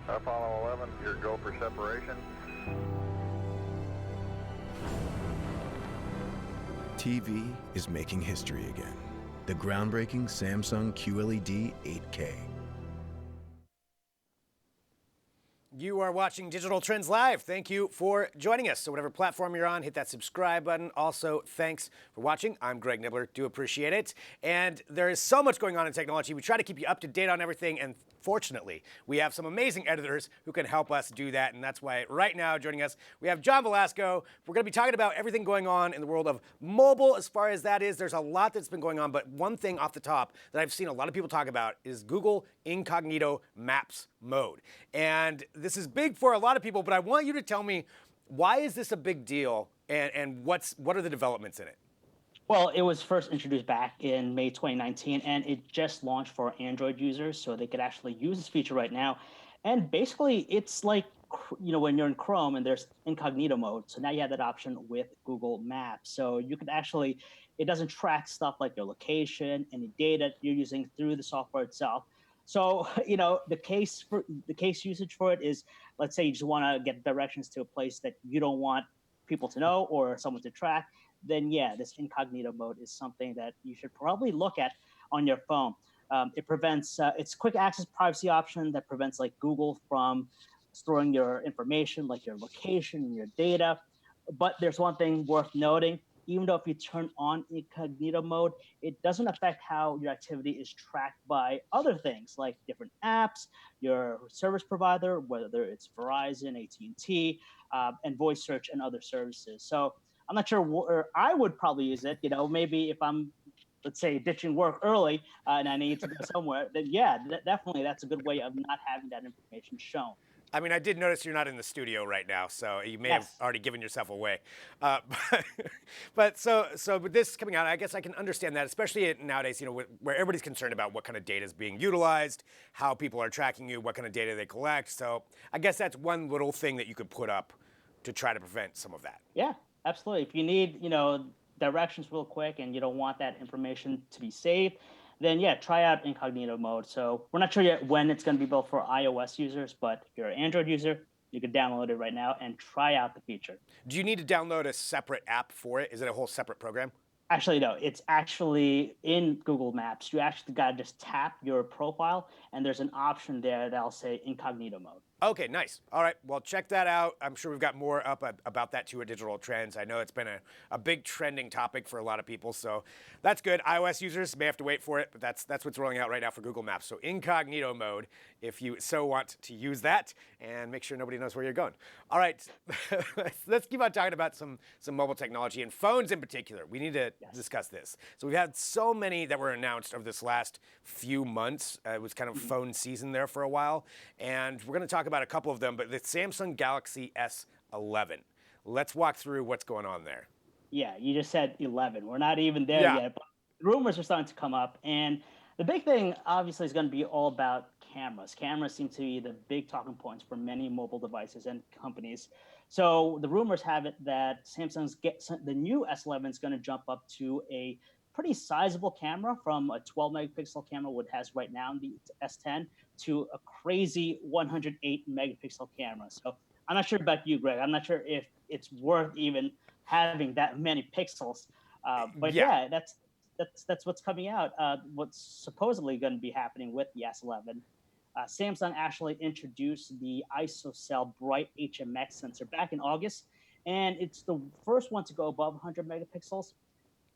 Apollo 11, your go for separation. TV is making history again. The groundbreaking Samsung QLED 8K. You are watching Digital Trends Live. Thank you for joining us. So whatever platform you're on, hit that subscribe button. Also, thanks for watching. I'm Greg Nibbler. Do appreciate it. And there is so much going on in technology. We try to keep you up to date on everything. And fortunately, we have some amazing editors who can help us do that. And that's why right now joining us, we have John Velasco. We're going to be talking about everything going on in the world of mobile. As far as that is, there's a lot that's been going on. But one thing off the top that I've seen a lot of people talk about is Google Incognito Maps mode. And this is big for a lot of people, but I want you to tell me, why is this a big deal, and what are the developments in it? Well, it was first introduced back in May 2019, and it just launched for Android users, so they could actually use this feature right now. And basically, it's like, when you're in Chrome and there's incognito mode, so now you have that option with Google Maps. So you can actually, it doesn't track stuff like your location, any data you're using through the software itself. So, the case usage for it is, let's say you just want to get directions to a place that you don't want people to know or someone to track. then yeah, this incognito mode is something that you should probably look at on your phone. It prevents it's a quick access privacy option that prevents like Google from storing your information, like your location and your data. But there's one thing worth noting. Even though if you turn on incognito mode, it doesn't affect how your activity is tracked by other things like different apps, your service provider, whether it's Verizon, AT&T, and voice search and other services. So I'm not sure where I would probably use it. You know, maybe if I'm, let's say, ditching work early and I need to go somewhere, then yeah, definitely that's a good way of not having that information shown. I mean, I did notice you're not in the studio right now, so you may have already given yourself away. But with this coming out, I guess I can understand that, especially nowadays, you know, where everybody's concerned about what kind of data is being utilized, how people are tracking you, what kind of data they collect. So I guess that's one little thing that you could put up to try to prevent some of that. Yeah, absolutely. If you need, you know, directions real quick and you don't want that information to be saved, then yeah, try out incognito mode. So we're not sure yet when it's going to be built for iOS users, but if you're an Android user, you can download it right now and try out the feature. Do you need to download a separate app for it? Is it a whole separate program? Actually, no, it's actually in Google Maps. You actually got to just tap your profile, and there's an option there that'll say incognito mode. Okay, nice. All right, well, check that out. I'm sure we've got more up about that too at Digital Trends. I know it's been a big trending topic for a lot of people, so that's good. iOS users may have to wait for it, but that's what's rolling out right now for Google Maps. So incognito mode, if you so want to use that, and make sure nobody knows where you're going. All right, let's keep on talking about some mobile technology and phones in particular. We need to discuss this. So we've had so many that were announced over this last few months. It was kind of phone season there for a while, and we're going to talk about a couple of them, but the Samsung Galaxy S11. Let's walk through what's going on there. Yeah, you just said 11. We're not even there yet, but rumors are starting to come up. And the big thing, obviously, is going to be all about cameras. Cameras seem to be the big talking points for many mobile devices and companies. So the rumors have it that the new S11 is going to jump up to a pretty sizable camera from a 12 megapixel camera, what it has right now in the S10, to a crazy 108 megapixel camera. So I'm not sure about you, Greg. I'm not sure if it's worth even having that many pixels. But yeah, that's what's coming out. What's supposedly going to be happening with the S11. Samsung actually introduced the ISOCELL Bright HMX sensor back in August, and it's the first one to go above 100 megapixels.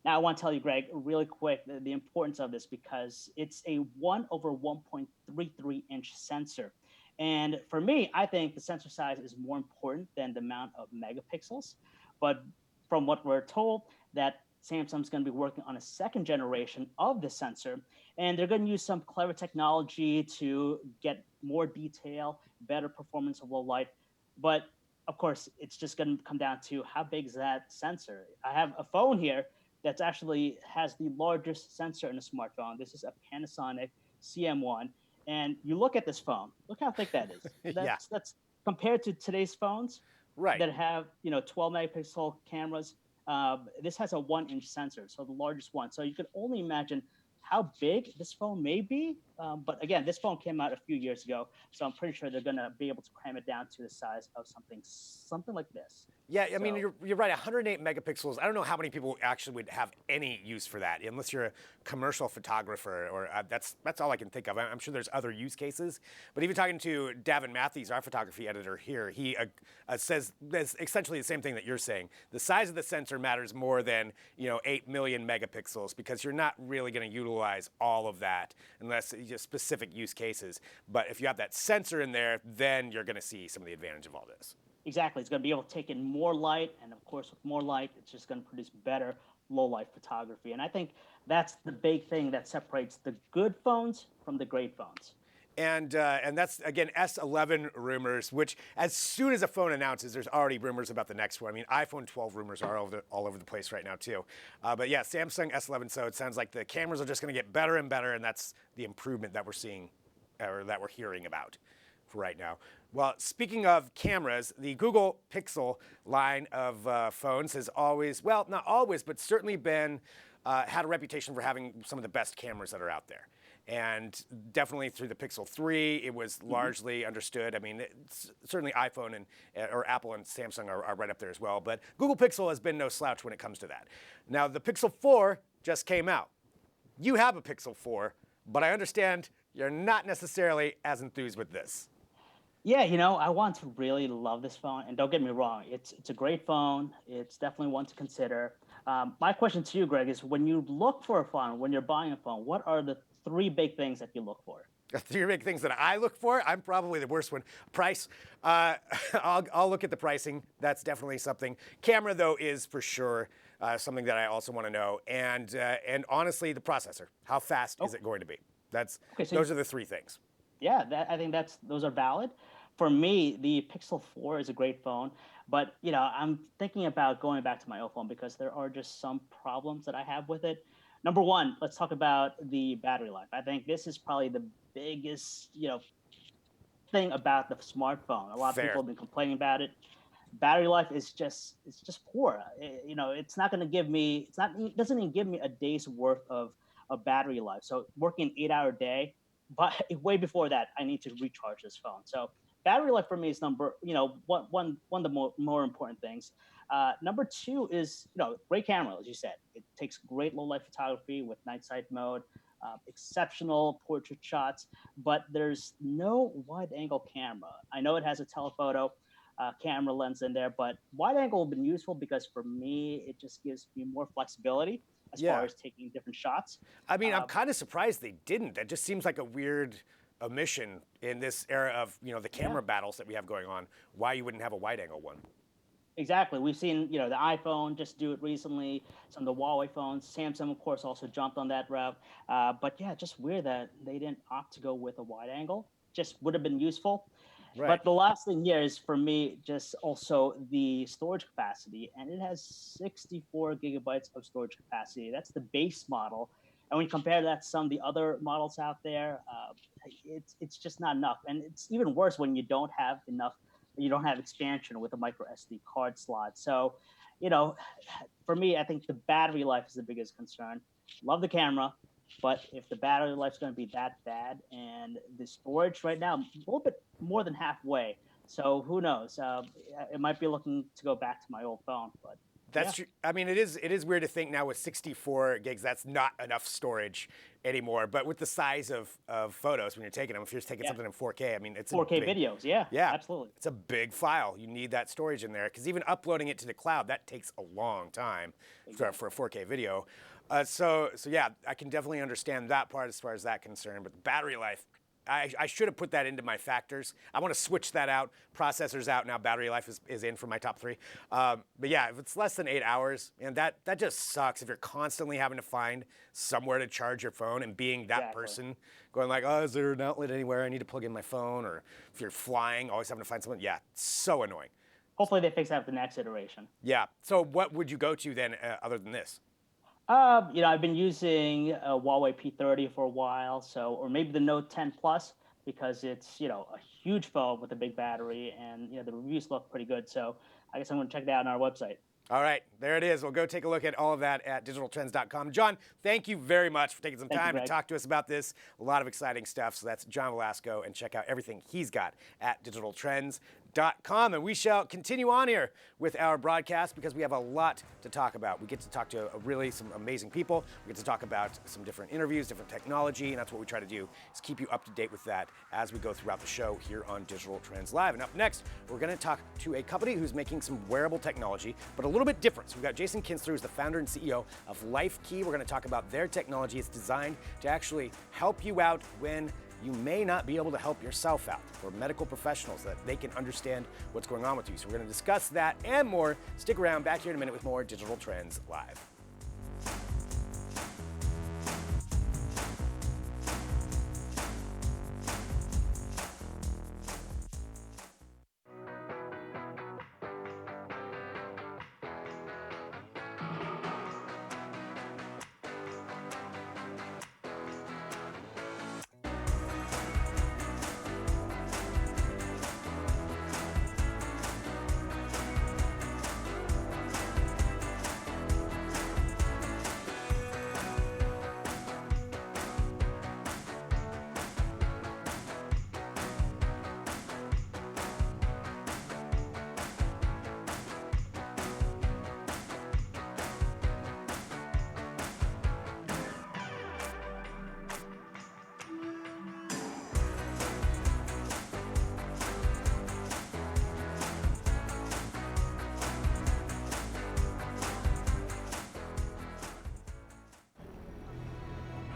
Now, I want to tell you, Greg, really quick, the importance of this, because it's a 1/1.33 inch sensor. And for me, I think the sensor size is more important than the amount of megapixels. But from what we're told, that Samsung's going to be working on a second generation of the sensor, and they're going to use some clever technology to get more detail, better performance of low light. But of course, it's just going to come down to how big is that sensor. I have a phone here that actually has the largest sensor in a smartphone. This is a Panasonic CM1. And you look at this phone, look how thick that is. That's compared to today's phones that have 12 megapixel cameras. This has a 1-inch sensor, so the largest one. So you can only imagine how big this phone may be. But again, this phone came out a few years ago, so I'm pretty sure they're going to be able to cram it down to the size of something like this. Yeah, I mean, you're right, 108 megapixels. I don't know how many people actually would have any use for that, unless you're a commercial photographer, or that's all I can think of. I'm sure there's other use cases. But even talking to Davin Matthews, our photography editor here, he says that's essentially the same thing that you're saying. The size of the sensor matters more than 8 million megapixels, because you're not really going to utilize all of that unless just specific use cases. But if you have that sensor in there, then you're going to see some of the advantage of all this. Exactly. It's going to be able to take in more light, and of course, with more light, it's just going to produce better low-light photography. And I think that's the big thing that separates the good phones from the great phones. And that's, again, S11 rumors, which as soon as a phone announces, there's already rumors about the next one. I mean, iPhone 12 rumors are all over the place right now, too. But yeah, Samsung S11, so it sounds like the cameras are just going to get better and better, and that's the improvement that we're seeing, or that we're hearing about for right now. Well, speaking of cameras, the Google Pixel line of phones has always, well, not always, but certainly been, had a reputation for having some of the best cameras that are out there. And definitely through the Pixel 3, it was largely understood. I mean, certainly iPhone or Apple and Samsung are right up there as well. But Google Pixel has been no slouch when it comes to that. Now, the Pixel 4 just came out. You have a Pixel 4, but I understand you're not necessarily as enthused with this. Yeah, I want to really love this phone, and don't get me wrong, it's a great phone. It's definitely one to consider. My question to you, Greg, is when you look for a phone, when you're buying a phone, what are the 3 big things that you look for? The 3 big things that I look for, I'm probably the worst one. Price. I'll look at the pricing. That's definitely something. Camera, though, is for sure something that I also want to know. And honestly, the processor. How fast is it going to be? Those are the 3 things. Yeah, I think those are valid. For me, the Pixel 4 is a great phone, but I'm thinking about going back to my old phone because there are just some problems that I have with it. Number one, let's talk about the battery life. I think this is probably the biggest, thing about the smartphone. A lot of people have been complaining about it. Battery life is it's just poor. It's not going to give me, it doesn't even give me a day's worth of battery life. So working an 8-hour day, but way before that, I need to recharge this phone. So battery life for me is one of the more important things. Number 2 is, great camera, as you said. It takes great low light photography with night sight mode, exceptional portrait shots, but there's no wide angle camera. I know it has a telephoto camera lens in there, but wide angle has been useful because for me, it just gives me more flexibility as far as taking different shots. I mean, I'm kind of surprised they didn't. That just seems like a weird omission in this era of, the camera battles that we have going on. Why you wouldn't have a wide angle one. Exactly. We've seen, the iPhone just do it recently. Some of the Huawei phones. Samsung, of course, also jumped on that route. But yeah, just weird that they didn't opt to go with a wide angle. Just would have been useful. Right. But the last thing here is for me, just also the storage capacity. And it has 64 gigabytes of storage capacity. That's the base model. And when you compare that to some of the other models out there, it's just not enough. And it's even worse when you don't have enough. You don't have expansion with a micro SD card slot. So, for me, I think the battery life is the biggest concern. Love the camera, but if the battery life is going to be that bad and the storage right now, a little bit more than halfway. So who knows? It might be looking to go back to my old phone, but. That's true. I mean, it is weird to think now with 64 gigs, that's not enough storage anymore. But with the size of photos when you're taking them, if you're taking something in 4K, I mean, it's 4K videos, yeah, absolutely. It's a big file. You need that storage in there because even uploading it to the cloud, that takes a long time for a 4K video. So yeah, I can definitely understand that part as far as that concerned. But the battery life, I should have put that into my factors. I want to switch that out. Processor's out now. Battery life is in for my top 3. But yeah, if it's less than 8 hours, and that just sucks if you're constantly having to find somewhere to charge your phone and being that person going like, oh, is there an outlet anywhere? I need to plug in my phone. Or if you're flying, always having to find someone. Yeah, it's so annoying. Hopefully they fix that with the next iteration. Yeah. So what would you go to then other than this? I've been using a Huawei P30 for a while, or maybe the Note 10 Plus because it's, a huge phone with a big battery and, the reviews look pretty good. So I guess I'm going to check that out on our website. All right, there it is. We'll go take a look at all of that at digitaltrends.com. John, thank you very much for taking some time to talk to us about this. A lot of exciting stuff. So that's John Velasco, and check out everything he's got at digitaltrends.com. And we shall continue on here with our broadcast because we have a lot to talk about. We get to talk to really some amazing people. We get to talk about some different interviews, different technology, and that's what we try to do is keep you up to date with that as we go throughout the show here on Digital Trends Live. And up next, we're going to talk to a company who's making some wearable technology, but a little bit different. So we've got Jason Kinstler, who's the founder and CEO of LifeKey. We're going to talk about their technology. It's designed to actually help you out when you may not be able to help yourself out, for medical professionals, that they can understand what's going on with you. So we're going to discuss that and more. Stick around, back here in a minute with more Digital Trends Live.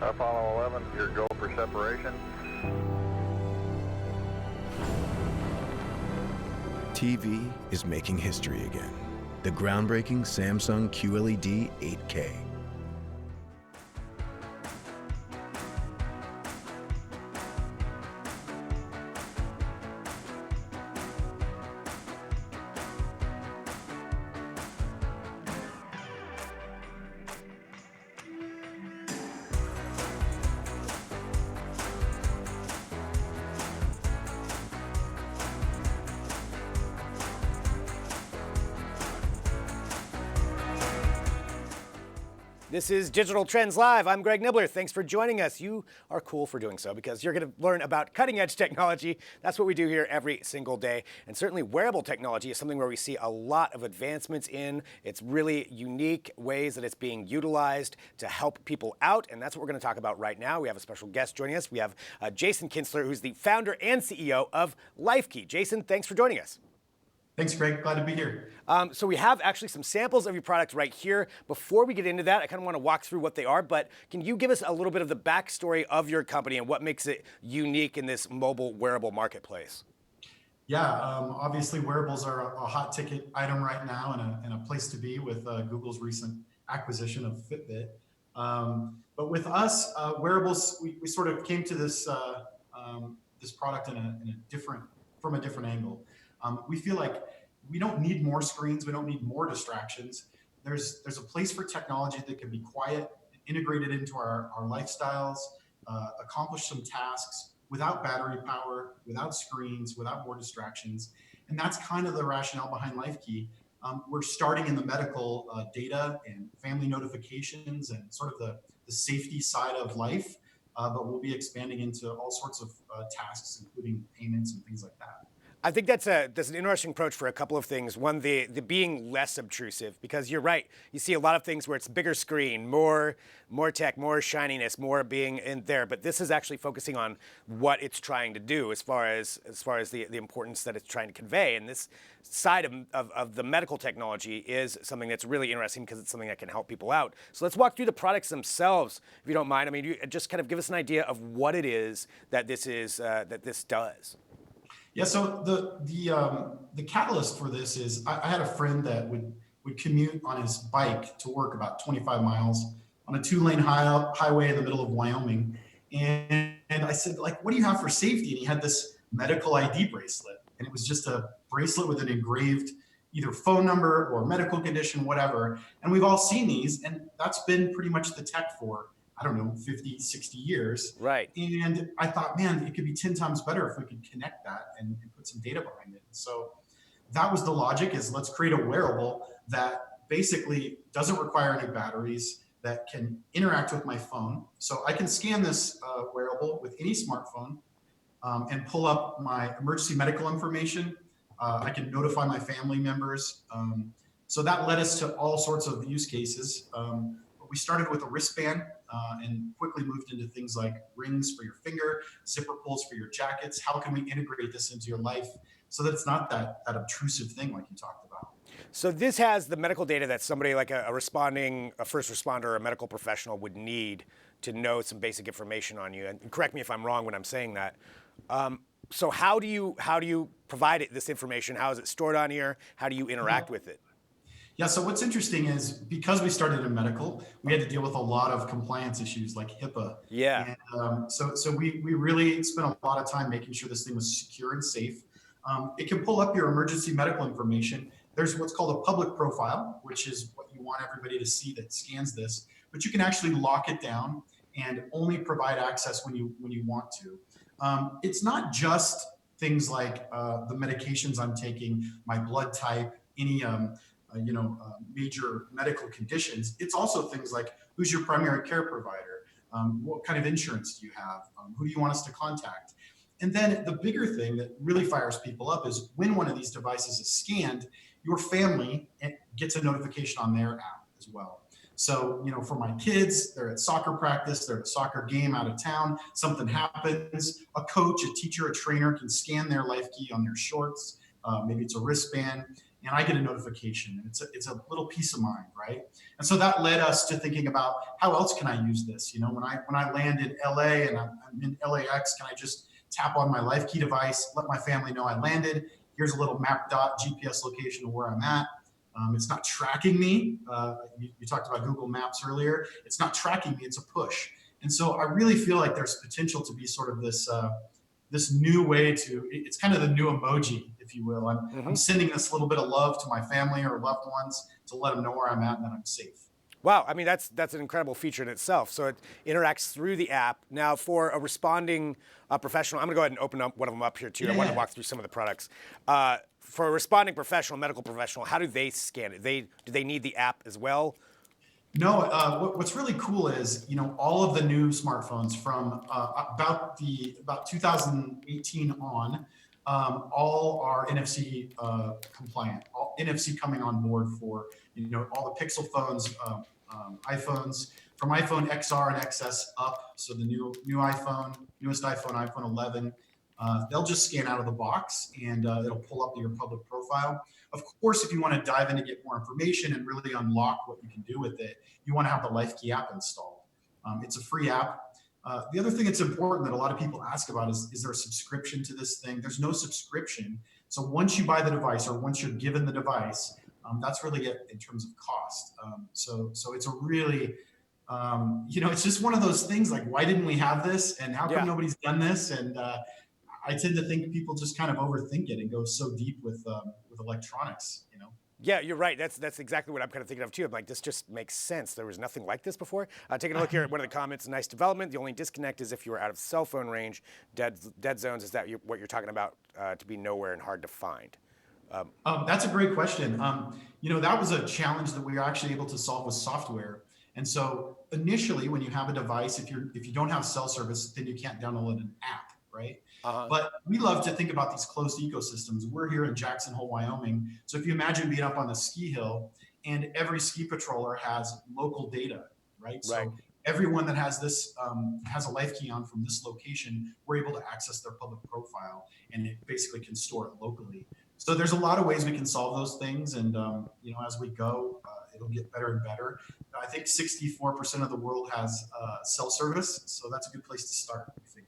Apollo 11, your go for separation. TV is making history again. The groundbreaking Samsung QLED 8K. This is Digital Trends Live. I'm Greg Nibbler. Thanks for joining us. You are cool for doing so because you're going to learn about cutting edge technology. That's what we do here every single day. And certainly wearable technology is something where we see a lot of advancements in. It's really unique ways that it's being utilized to help people out. And that's what we're going to talk about right now. We have a special guest joining us. We have Jason Kinstler, who's the founder and CEO of LifeKey. Jason, thanks for joining us. Thanks, Greg. Glad to be here. So we have actually some samples of your product right here. Before we get into that, I kind of want to walk through what they are, but can you give us a little bit of the backstory of your company and what makes it unique in this mobile wearable marketplace? Yeah, obviously wearables are a hot ticket item right now and a place to be with Google's recent acquisition of Fitbit. But with us, wearables, we sort of came to this this product from a different angle. We feel like we don't need more screens. We don't need more distractions. There's a place for technology that can be quiet, integrated into our lifestyles, accomplish some tasks without battery power, without screens, without more distractions. And that's kind of the rationale behind LifeKey. We're starting in the medical data and family notifications and sort of the safety side of life, but we'll be expanding into all sorts of tasks, including payments and things like that. I think that's an interesting approach for a couple of things. One, the being less obtrusive, because you're right. You see a lot of things where it's bigger screen, more tech, more shininess, more being in there. But this is actually focusing on what it's trying to do as far as the importance that it's trying to convey. And this side of the medical technology is something that's really interesting because it's something that can help people out. So let's walk through the products themselves, if you don't mind. I mean, you just kind of give us an idea of what it is that this does. Yeah, so the catalyst for this is I had a friend that would commute on his bike to work about 25 miles on a 2-lane highway in the middle of Wyoming. And I said, like, what do you have for safety? And he had this medical ID bracelet. And it was just a bracelet with an engraved either phone number or medical condition, whatever. And we've all seen these. And that's been pretty much the tech for, I don't know, 50, 60 years. Right. And I thought, man, it could be 10 times better if we could connect that and put some data behind it. So that was the logic, is let's create a wearable that basically doesn't require any batteries, that can interact with my phone. So I can scan this wearable with any smartphone and pull up my emergency medical information. I can notify my family members. So that led us to all sorts of use cases. We started with a wristband and quickly moved into things like rings for your finger, zipper pulls for your jackets. How can we integrate this into your life so that it's not that obtrusive thing like you talked about? So this has the medical data that somebody like a first responder or a medical professional would need to know some basic information on you. And correct me if I'm wrong when I'm saying that. So how do you provide this information? How is it stored on here? How do you interact with it? Yeah, so what's interesting is because we started in medical, we had to deal with a lot of compliance issues like HIPAA. Yeah. And so we really spent a lot of time making sure this thing was secure and safe. It can pull up your emergency medical information. There's what's called a public profile, which is what you want everybody to see that scans this. But you can actually lock it down and only provide access when you want to. It's not just things like the medications I'm taking, my blood type, any major medical conditions. It's also things like who's your primary care provider, what kind of insurance do you have, who do you want us to contact? And then the bigger thing that really fires people up is when one of these devices is scanned, your family gets a notification on their app as well. So, for my kids, they're at soccer practice, they're at a soccer game out of town, something happens, a coach, a teacher, a trainer can scan their LifeKey on their shorts, maybe it's a wristband, and I get a notification, and it's a little peace of mind, right? And so that led us to thinking about how else can I use this? When I land in LA and I'm in LAX, can I just tap on my LifeKey device, let my family know I landed? Here's a little GPS location of where I'm at. It's not tracking me. You talked about Google Maps earlier. It's not tracking me. It's a push. And so I really feel like there's potential to be sort of this new way to. It's kind of the new emoji, if you will. I'm sending this little bit of love to my family or loved ones to let them know where I'm at and that I'm safe. Wow, I mean, that's an incredible feature in itself. So it interacts through the app. Now, for a responding professional, I'm going to go ahead and open up one of them up here, too. I want to walk through some of the products. For a responding professional, medical professional, how do they scan it? Do they need the app as well? No, what's really cool is, all of the new smartphones from about 2018 on, all are NFC compliant. All NFC coming on board for all the Pixel phones, iPhones, from iPhone XR and XS up. So the newest iPhone 11, they'll just scan out of the box and it'll pull up your public profile. Of course, if you want to dive in to get more information and really unlock what you can do with it, you want to have the LifeKey app installed. It's a free app. The other thing that's important that a lot of people ask about is there a subscription to this thing? There's no subscription. So once you buy the device or once you're given the device, that's really it in terms of cost. So it's a really, it's just one of those things like, why didn't we have this? And how come nobody's done this? And I tend to think people just kind of overthink it and go so deep with electronics, Yeah, you're right. That's exactly what I'm kind of thinking of too. I'm like, this just makes sense. There was nothing like this before. Taking a look here at one of the comments, nice development. The only disconnect is if you were out of cell phone range. Dead zones, is that what you're talking about, to be nowhere and hard to find? That's a great question. That was a challenge that we were actually able to solve with software. And so initially, when you have a device, if you don't have cell service, then you can't download an app, right? But we love to think about these closed ecosystems. We're here in Jackson Hole, Wyoming. So if you imagine being up on the ski hill and every ski patroller has local data, right? So everyone that has this has a LifeKey on from this location, we're able to access their public profile and it basically can store it locally. So there's a lot of ways we can solve those things. And, as we go, it'll get better and better. I think 64% of the world has cell service. So that's a good place to start, we figure.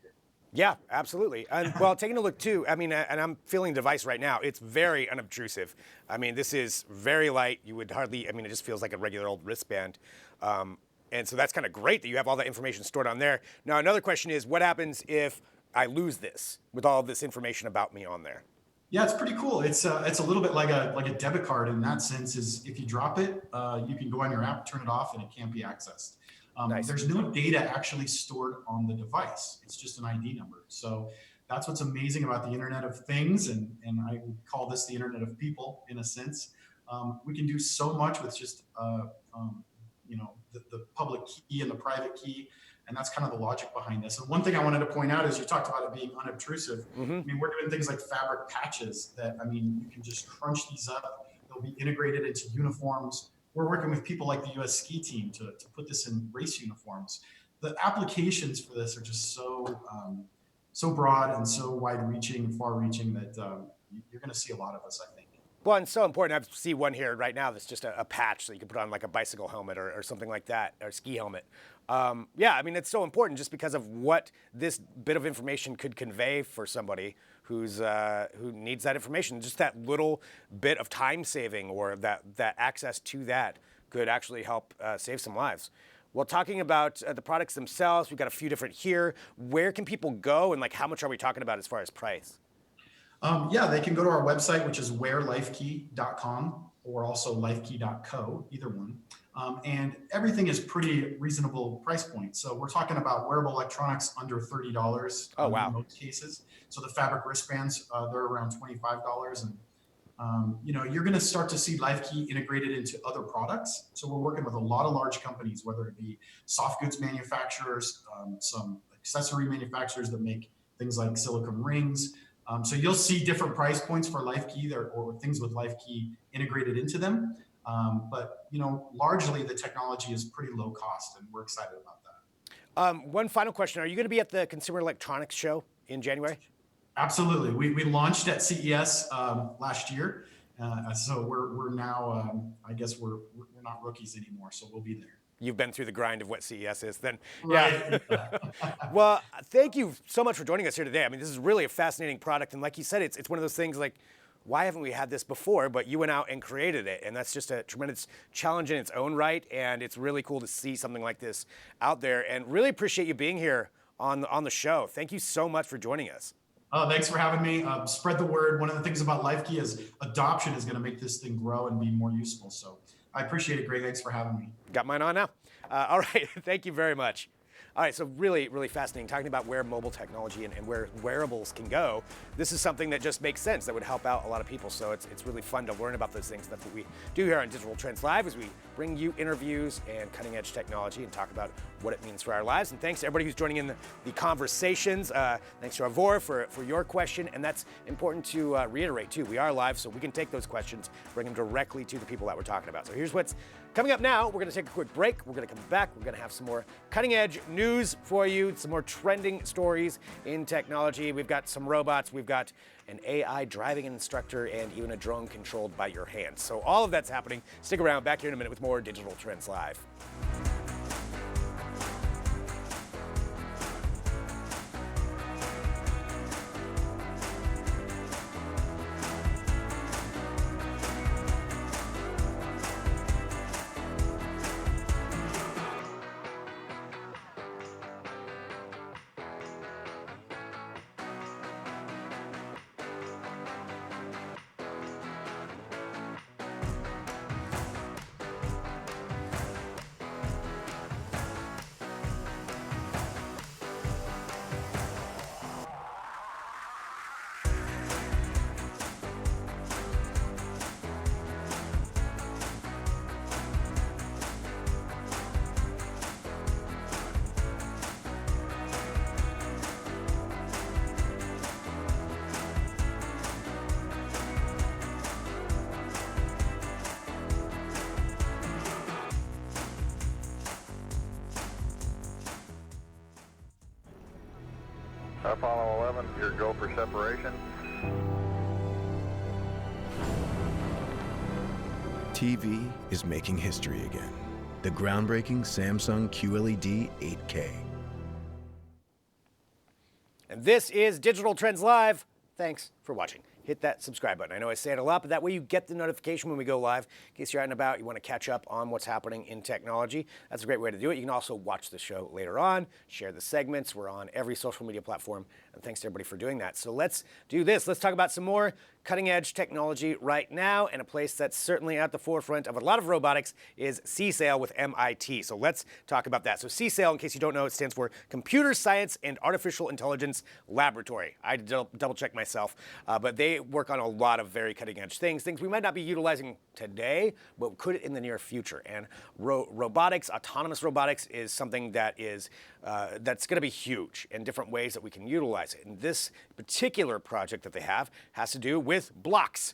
Yeah, absolutely. And well, taking a look too, I mean, and I'm feeling the device right now. It's very unobtrusive. I mean, this is very light. You would hardly, it just feels like a regular old wristband. And so that's kind of great that you have all that information stored on there. Now, another question is, what happens if I lose this with all of this information about me on there? Yeah, it's pretty cool. It's a little bit like a debit card in that sense. Is if you drop it, you can go on your app, turn it off, and it can't be accessed. Nice. There's no data actually stored on the device. It's just an ID number. So that's what's amazing about the Internet of Things, and I would call this the Internet of People in a sense. We can do so much with just the public key and the private key, and that's kind of the logic behind this. And one thing I wanted to point out is you talked about it being unobtrusive. I mean, we're doing things like fabric patches that, you can just crunch these up. They'll be integrated into uniforms. We're working with people like the U.S. ski team to put this in race uniforms. The applications for this are just so broad and so wide-reaching and far-reaching that you're going to see a lot of us, I think. Well, and so important. I see one here right now that's just a patch that you can put on like a bicycle helmet or something like that, or a ski helmet. It's so important just because of what this bit of information could convey for somebody who needs that information. Just that little bit of time saving or that access to that could actually help save some lives. Well, talking about the products themselves, we've got a few different here. Where can people go, and how much are we talking about as far as price? They can go to our website, which is wearlifekey.com, or also lifekey.co, either one. And everything is pretty reasonable price point. So we're talking about wearable electronics under $30 in most cases. So the fabric wristbands, they're around $25. And, you're going to start to see LifeKey integrated into other products. So we're working with a lot of large companies, whether it be soft goods manufacturers, some accessory manufacturers that make things like silicone rings. So you'll see different price points for LifeKey or things with LifeKey integrated into them. But largely the technology is pretty low cost, and we're excited about that. One final question. Are you going to be at the Consumer Electronics Show in January? Absolutely. We launched at CES last year. So we're now, I guess we're not rookies anymore, so we'll be there. You've been through the grind of what CES is then. Right. Yeah. Well, thank you so much for joining us here today. I mean, this is really a fascinating product. And like you said, it's one of those things like, why haven't we had this before? But you went out and created it. And that's just a tremendous challenge in its own right. And it's really cool to see something like this out there. And really appreciate you being here on the show. Thank you so much for joining us. Oh, thanks for having me. Spread the word. One of the things about LifeKey is adoption is going to make this thing grow and be more useful. So I appreciate it, Greg. Thanks for having me. Got mine on now. All right. Thank you very much. All right, so really, really fascinating, talking about where mobile technology and where wearables can go. This is something that just makes sense, that would help out a lot of people. So it's really fun to learn about those things. That's what we do here on Digital Trends Live, is we bring you interviews and cutting edge technology and talk about what it means for our lives. And thanks to everybody who's joining in the conversations. Thanks to Avor for your question. And that's important to reiterate too. We are live, so we can take those questions, bring them directly to the people that we're talking about. So here's what's coming up now. We're going to take a quick break. We're going to come back. We're going to have some more cutting edge news for you, some more trending stories in technology. We've got some robots. We've got an AI driving instructor and even a drone controlled by your hands. So all of that's happening. Stick around. Back here in a minute with more Digital Trends Live. Apollo 11, your go for separation. TV is making history again. The groundbreaking Samsung QLED 8K. And this is Digital Trends Live. Thanks for watching. Hit that subscribe button. I know I say it a lot, but that way you get the notification when we go live. In case you're out and about, you want to catch up on what's happening in technology. That's a great way to do it. You can also watch the show later on, share the segments. We're on every social media platform, and thanks to everybody for doing that. So let's do this. Let's talk about some more cutting-edge technology right now, and a place that's certainly at the forefront of a lot of robotics is CSAIL with MIT. So let's talk about that. So CSAIL, in case you don't know, it stands for Computer Science and Artificial Intelligence Laboratory. I double-check myself, but they work on a lot of very cutting-edge things we might not be utilizing today, but could in the near future. And robotics, autonomous robotics, is something that is that's going to be huge, in different ways that we can utilize it. And this particular project that they have has to do with blocks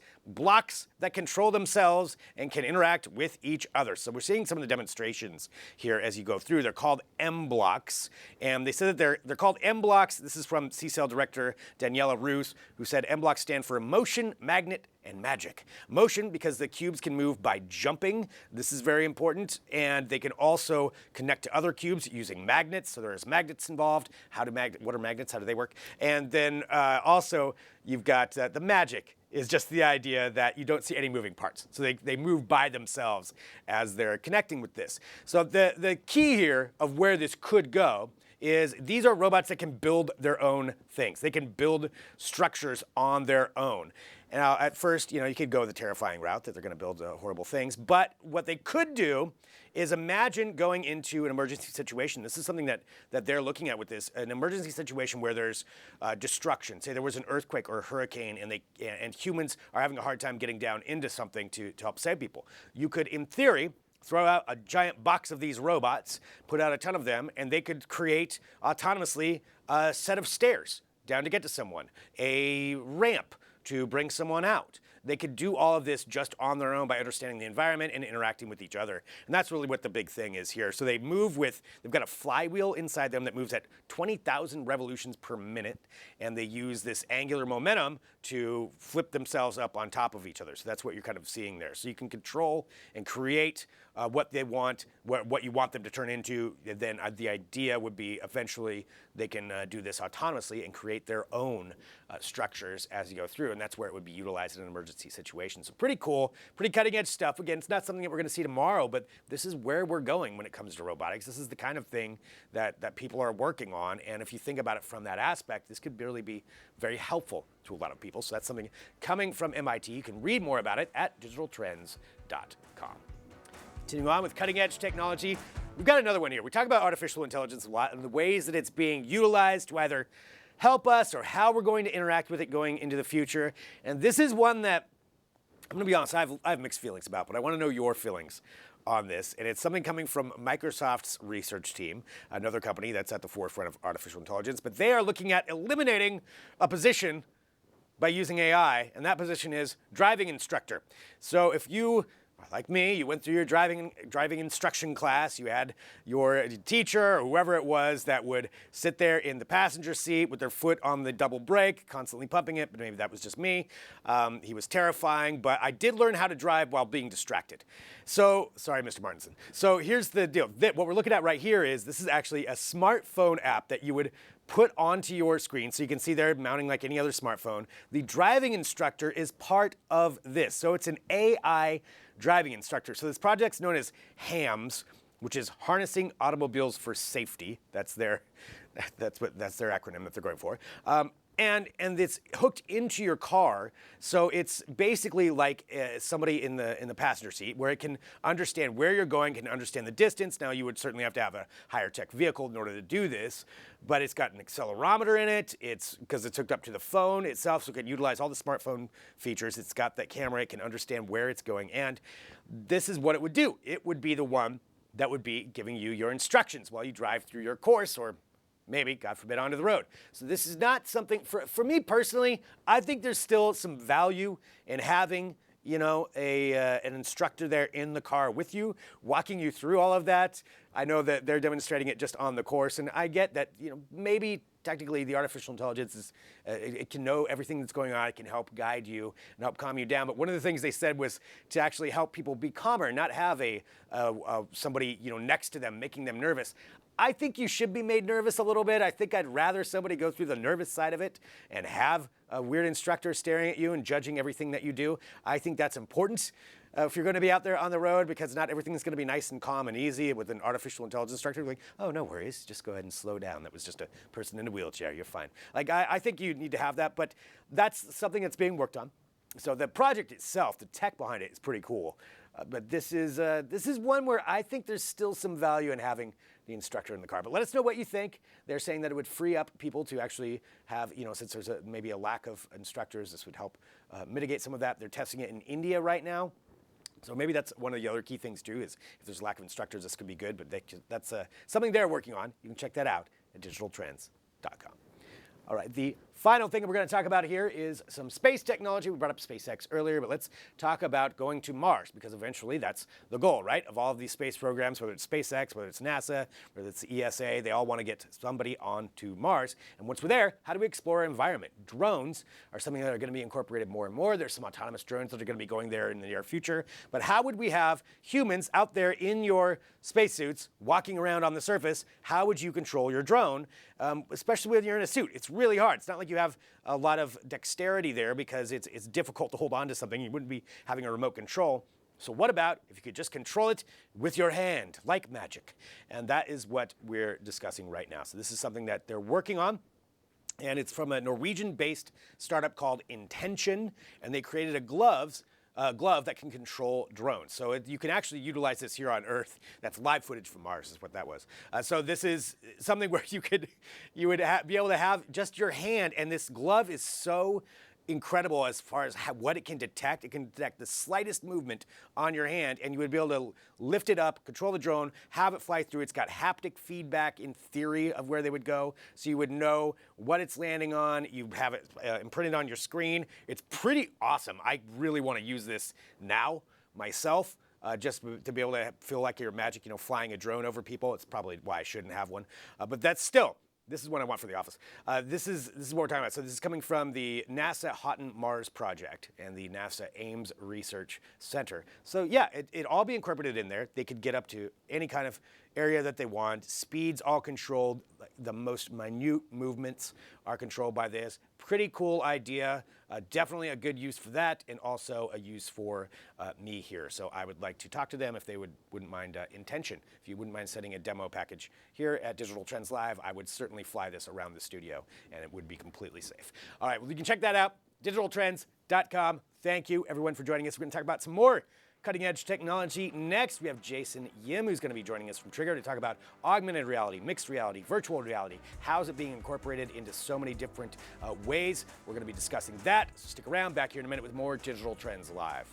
that control themselves and can interact with each other. So we're seeing some of the demonstrations here as you go through. They're called M-Blocks, and they said that they're called M-Blocks. This is from CSAIL director Daniela Roos, who said M-Blocks stand for motion, magnet, and magic. Motion, because the cubes can move by jumping. This is very important. And they can also connect to other cubes using magnets. So there's magnets involved. What are magnets? How do they work? And then also you've got the magic is just the idea that you don't see any moving parts. So they move by themselves as they're connecting with this. So the key here of where this could go is these are robots that can build their own things. They can build structures on their own. Now, at first, you could go the terrifying route that they're going to build horrible things. But what they could do is imagine going into an emergency situation. This is something that they're looking at with this, an emergency situation where there's destruction. Say there was an earthquake or a hurricane, and humans are having a hard time getting down into something to help save people. You could, in theory, throw out a giant box of these robots, put out a ton of them, and they could create autonomously a set of stairs down to get to someone, a ramp to bring someone out. they could do all of this just on their own by understanding the environment and interacting with each other. And that's really what the big thing is here. So they've got a flywheel inside them that moves at 20,000 revolutions per minute, and they use this angular momentum to flip themselves up on top of each other. So that's what you're kind of seeing there. So you can control and create what they want, what you want them to turn into. And then the idea would be eventually they can do this autonomously and create their own structures as you go through. And that's where it would be utilized in an emergency situation. So pretty cool, pretty cutting edge stuff. Again, it's not something that we're going to see tomorrow, but this is where we're going when it comes to robotics. This is the kind of thing that people are working on. And if you think about it from that aspect, this could really be very helpful to a lot of people. So that's something coming from MIT. You can read more about it at digitaltrends.com. Continuing on with cutting edge technology, we've got another one here. We talk about artificial intelligence a lot and the ways that it's being utilized to either help us or how we're going to interact with it going into the future. And this is one that, I'm going to be honest, I have mixed feelings about, but I want to know your feelings on this. And it's something coming from Microsoft's research team, another company that's at the forefront of artificial intelligence. But they are looking at eliminating a position by using AI, and that position is driving instructor. So if you, like me, you went through your driving instruction class, you had your teacher or whoever it was that would sit there in the passenger seat with their foot on the double brake, constantly pumping it, but maybe that was just me. He was terrifying, but I did learn how to drive while being distracted. So, sorry, Mr. Martinson. So here's the deal. What we're looking at right here is this is actually a smartphone app that you would put onto your screen, so you can see there mounting like any other smartphone. The driving instructor is part of this. So it's an AI driving instructor. So this project's known as HAMS, which is Harnessing Automobiles for Safety. That's their acronym that they're going for. And it's hooked into your car, so it's basically like somebody in the passenger seat, where it can understand where you're going, can understand the distance. Now, you would certainly have to have a higher tech vehicle in order to do this, but it's got an accelerometer in it. It's because it's hooked up to the phone itself, so it can utilize all the smartphone features. It's got that camera. It can understand where it's going, and this is what it would do. It would be the one that would be giving you your instructions while you drive through your course, or maybe, God forbid, onto the road. So this is not something, for me personally, I think there's still some value in having, an instructor there in the car with you, walking you through all of that. I know that they're demonstrating it just on the course, and I get that, maybe technically the artificial intelligence is, it can know everything that's going on. It can help guide you and help calm you down. But one of the things they said was to actually help people be calmer, not have somebody, next to them making them nervous. I think you should be made nervous a little bit. I think I'd rather somebody go through the nervous side of it and have a weird instructor staring at you and judging everything that you do. I think that's important if you're going to be out there on the road, because not everything is going to be nice and calm and easy with an artificial intelligence instructor. Like, oh, no worries, just go ahead and slow down. That was just a person in a wheelchair. You're fine. Like, I think you need to have that, but that's something that's being worked on. So the project itself, the tech behind it, is pretty cool. But this is one where I think there's still some value in having the instructor in the car. But let us know what you think. They're saying that it would free up people to actually have, since there's maybe a lack of instructors, this would help mitigate some of that. They're testing it in India right now. So maybe that's one of the other key things too, is if there's a lack of instructors, this could be good. But that's something they're working on. You can check that out at digitaltrends.com. All right, the final thing we're going to talk about here is some space technology. We brought up SpaceX earlier, but let's talk about going to Mars, because eventually that's the goal, right? Of all of these space programs, whether it's SpaceX, whether it's NASA, whether it's the ESA, they all want to get somebody onto Mars. And once we're there, how do we explore our environment? Drones are something that are going to be incorporated more and more. There's some autonomous drones that are going to be going there in the near future. But how would we have humans out there in your spacesuits walking around on the surface? How would you control your drone, especially when you're in a suit? It's really hard. It's not like you have a lot of dexterity there, because it's difficult to hold on to something. You wouldn't be having a remote control. So what about if you could just control it with your hand, like magic? And that is what we're discussing right now. So this is something that they're working on. And it's from a Norwegian-based startup called Intention. And they created a glove that can control drones. So you can actually utilize this here on Earth. That's live footage from Mars is what that was. So this is something where you would be able to have just your hand, and this glove is so incredible as far as what it can detect. It can detect the slightest movement on your hand, and you would be able to lift it up, control the drone, have it fly through. It's got haptic feedback in theory of where they would go, so you would know what it's landing on. You have it imprinted on your screen. It's pretty awesome. I really want to use this now myself. Just to be able to feel like you're magic, flying a drone over people. It's probably why I shouldn't have one. But that's still, this is what I want for the office. This is what we're talking about. So this is coming from the NASA Houghton Mars Project and the NASA Ames Research Center. So yeah, it all be incorporated in there. They could get up to any kind of area that they want. Speeds all controlled. The most minute movements are controlled by this. Pretty cool idea. Definitely a good use for that, and also a use for me here. So I would like to talk to them if they wouldn't mind intention. If you wouldn't mind sending a demo package here at Digital Trends Live, I would certainly fly this around the studio, and it would be completely safe. All right, well, you can check that out, digitaltrends.com. Thank you, everyone, for joining us. We're going to talk about some more cutting-edge technology. Next, we have Jason Yim, who's going to be joining us from Trigger to talk about augmented reality, mixed reality, virtual reality. How is it being incorporated into so many different ways? We're going to be discussing that. So stick around. Back here in a minute with more Digital Trends Live.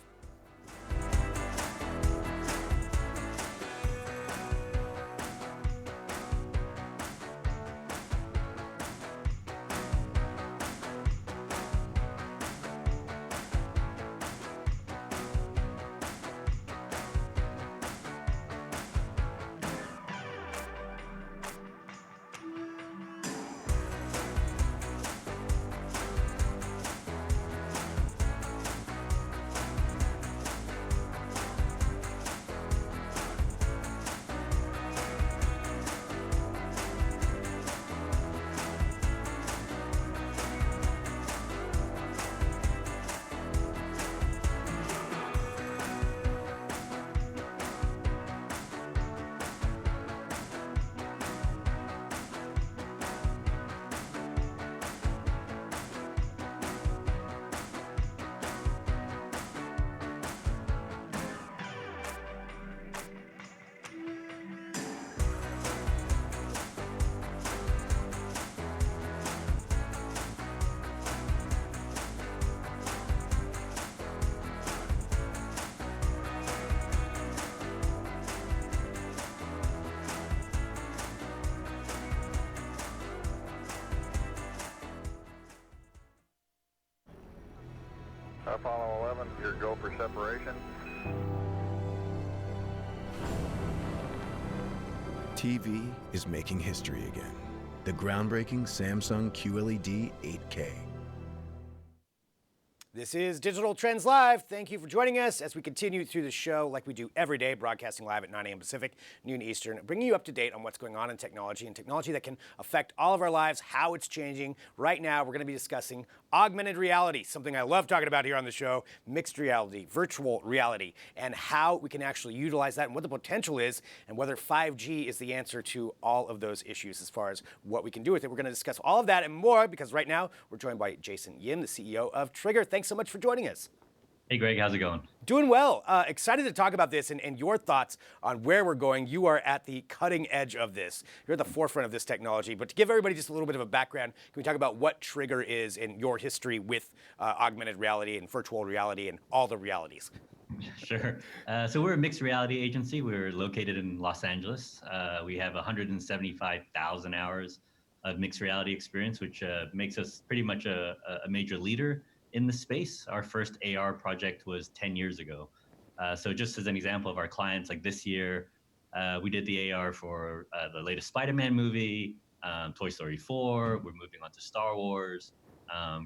Apollo 11, your go for separation. TV is making history again. The groundbreaking Samsung QLED 8K. This is Digital Trends Live. Thank you for joining us as we continue through the show like we do every day, broadcasting live at 9 a.m. Pacific, noon Eastern, bringing you up to date on what's going on in technology and technology that can affect all of our lives, how it's changing. Right now, we're going to be discussing augmented reality, something I love talking about here on the show, mixed reality, virtual reality, and how we can actually utilize that and what the potential is, and whether 5G is the answer to all of those issues as far as what we can do with it. We're going to discuss all of that and more because right now we're joined by Jason Yim, the CEO of Trigger. Thanks so much for joining us. Hey, Greg, how's it going? Doing well. Excited to talk about this and your thoughts on where we're going. You are at the cutting edge of this. You're at the forefront of this technology. But to give everybody just a little bit of a background, can we talk about what Trigger is and your history with augmented reality and virtual reality and all the realities? Sure. So we're a mixed reality agency. We're located in Los Angeles. We have 175,000 hours of mixed reality experience, which makes us pretty much a major leader in the space. Our first AR project was 10 years ago. So just as an example of our clients, like this year, we did the AR for the latest Spider-Man movie, Toy Story 4. We're moving on to Star Wars,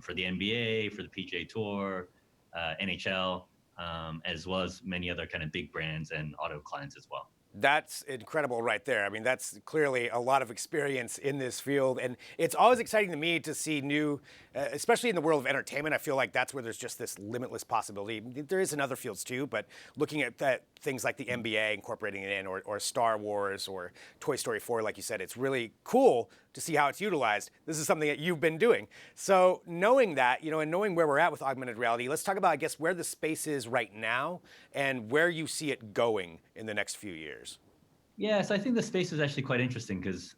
for the NBA, for the PGA Tour, NHL, as well as many other kind of big brands and auto clients as well. That's incredible right there. I mean, that's clearly a lot of experience in this field. And it's always exciting to me to see new, especially in the world of entertainment. I feel like that's where there's just this limitless possibility. There is in other fields too, but looking at that, things like the NBA, incorporating it in, or Star Wars or Toy Story 4, like you said, it's really cool to see how it's utilized. This is something that you've been doing. So knowing that, and knowing where we're at with augmented reality, let's talk about, I guess, where the space is right now and where you see it going in the next few years. Yeah, so I think the space is actually quite interesting because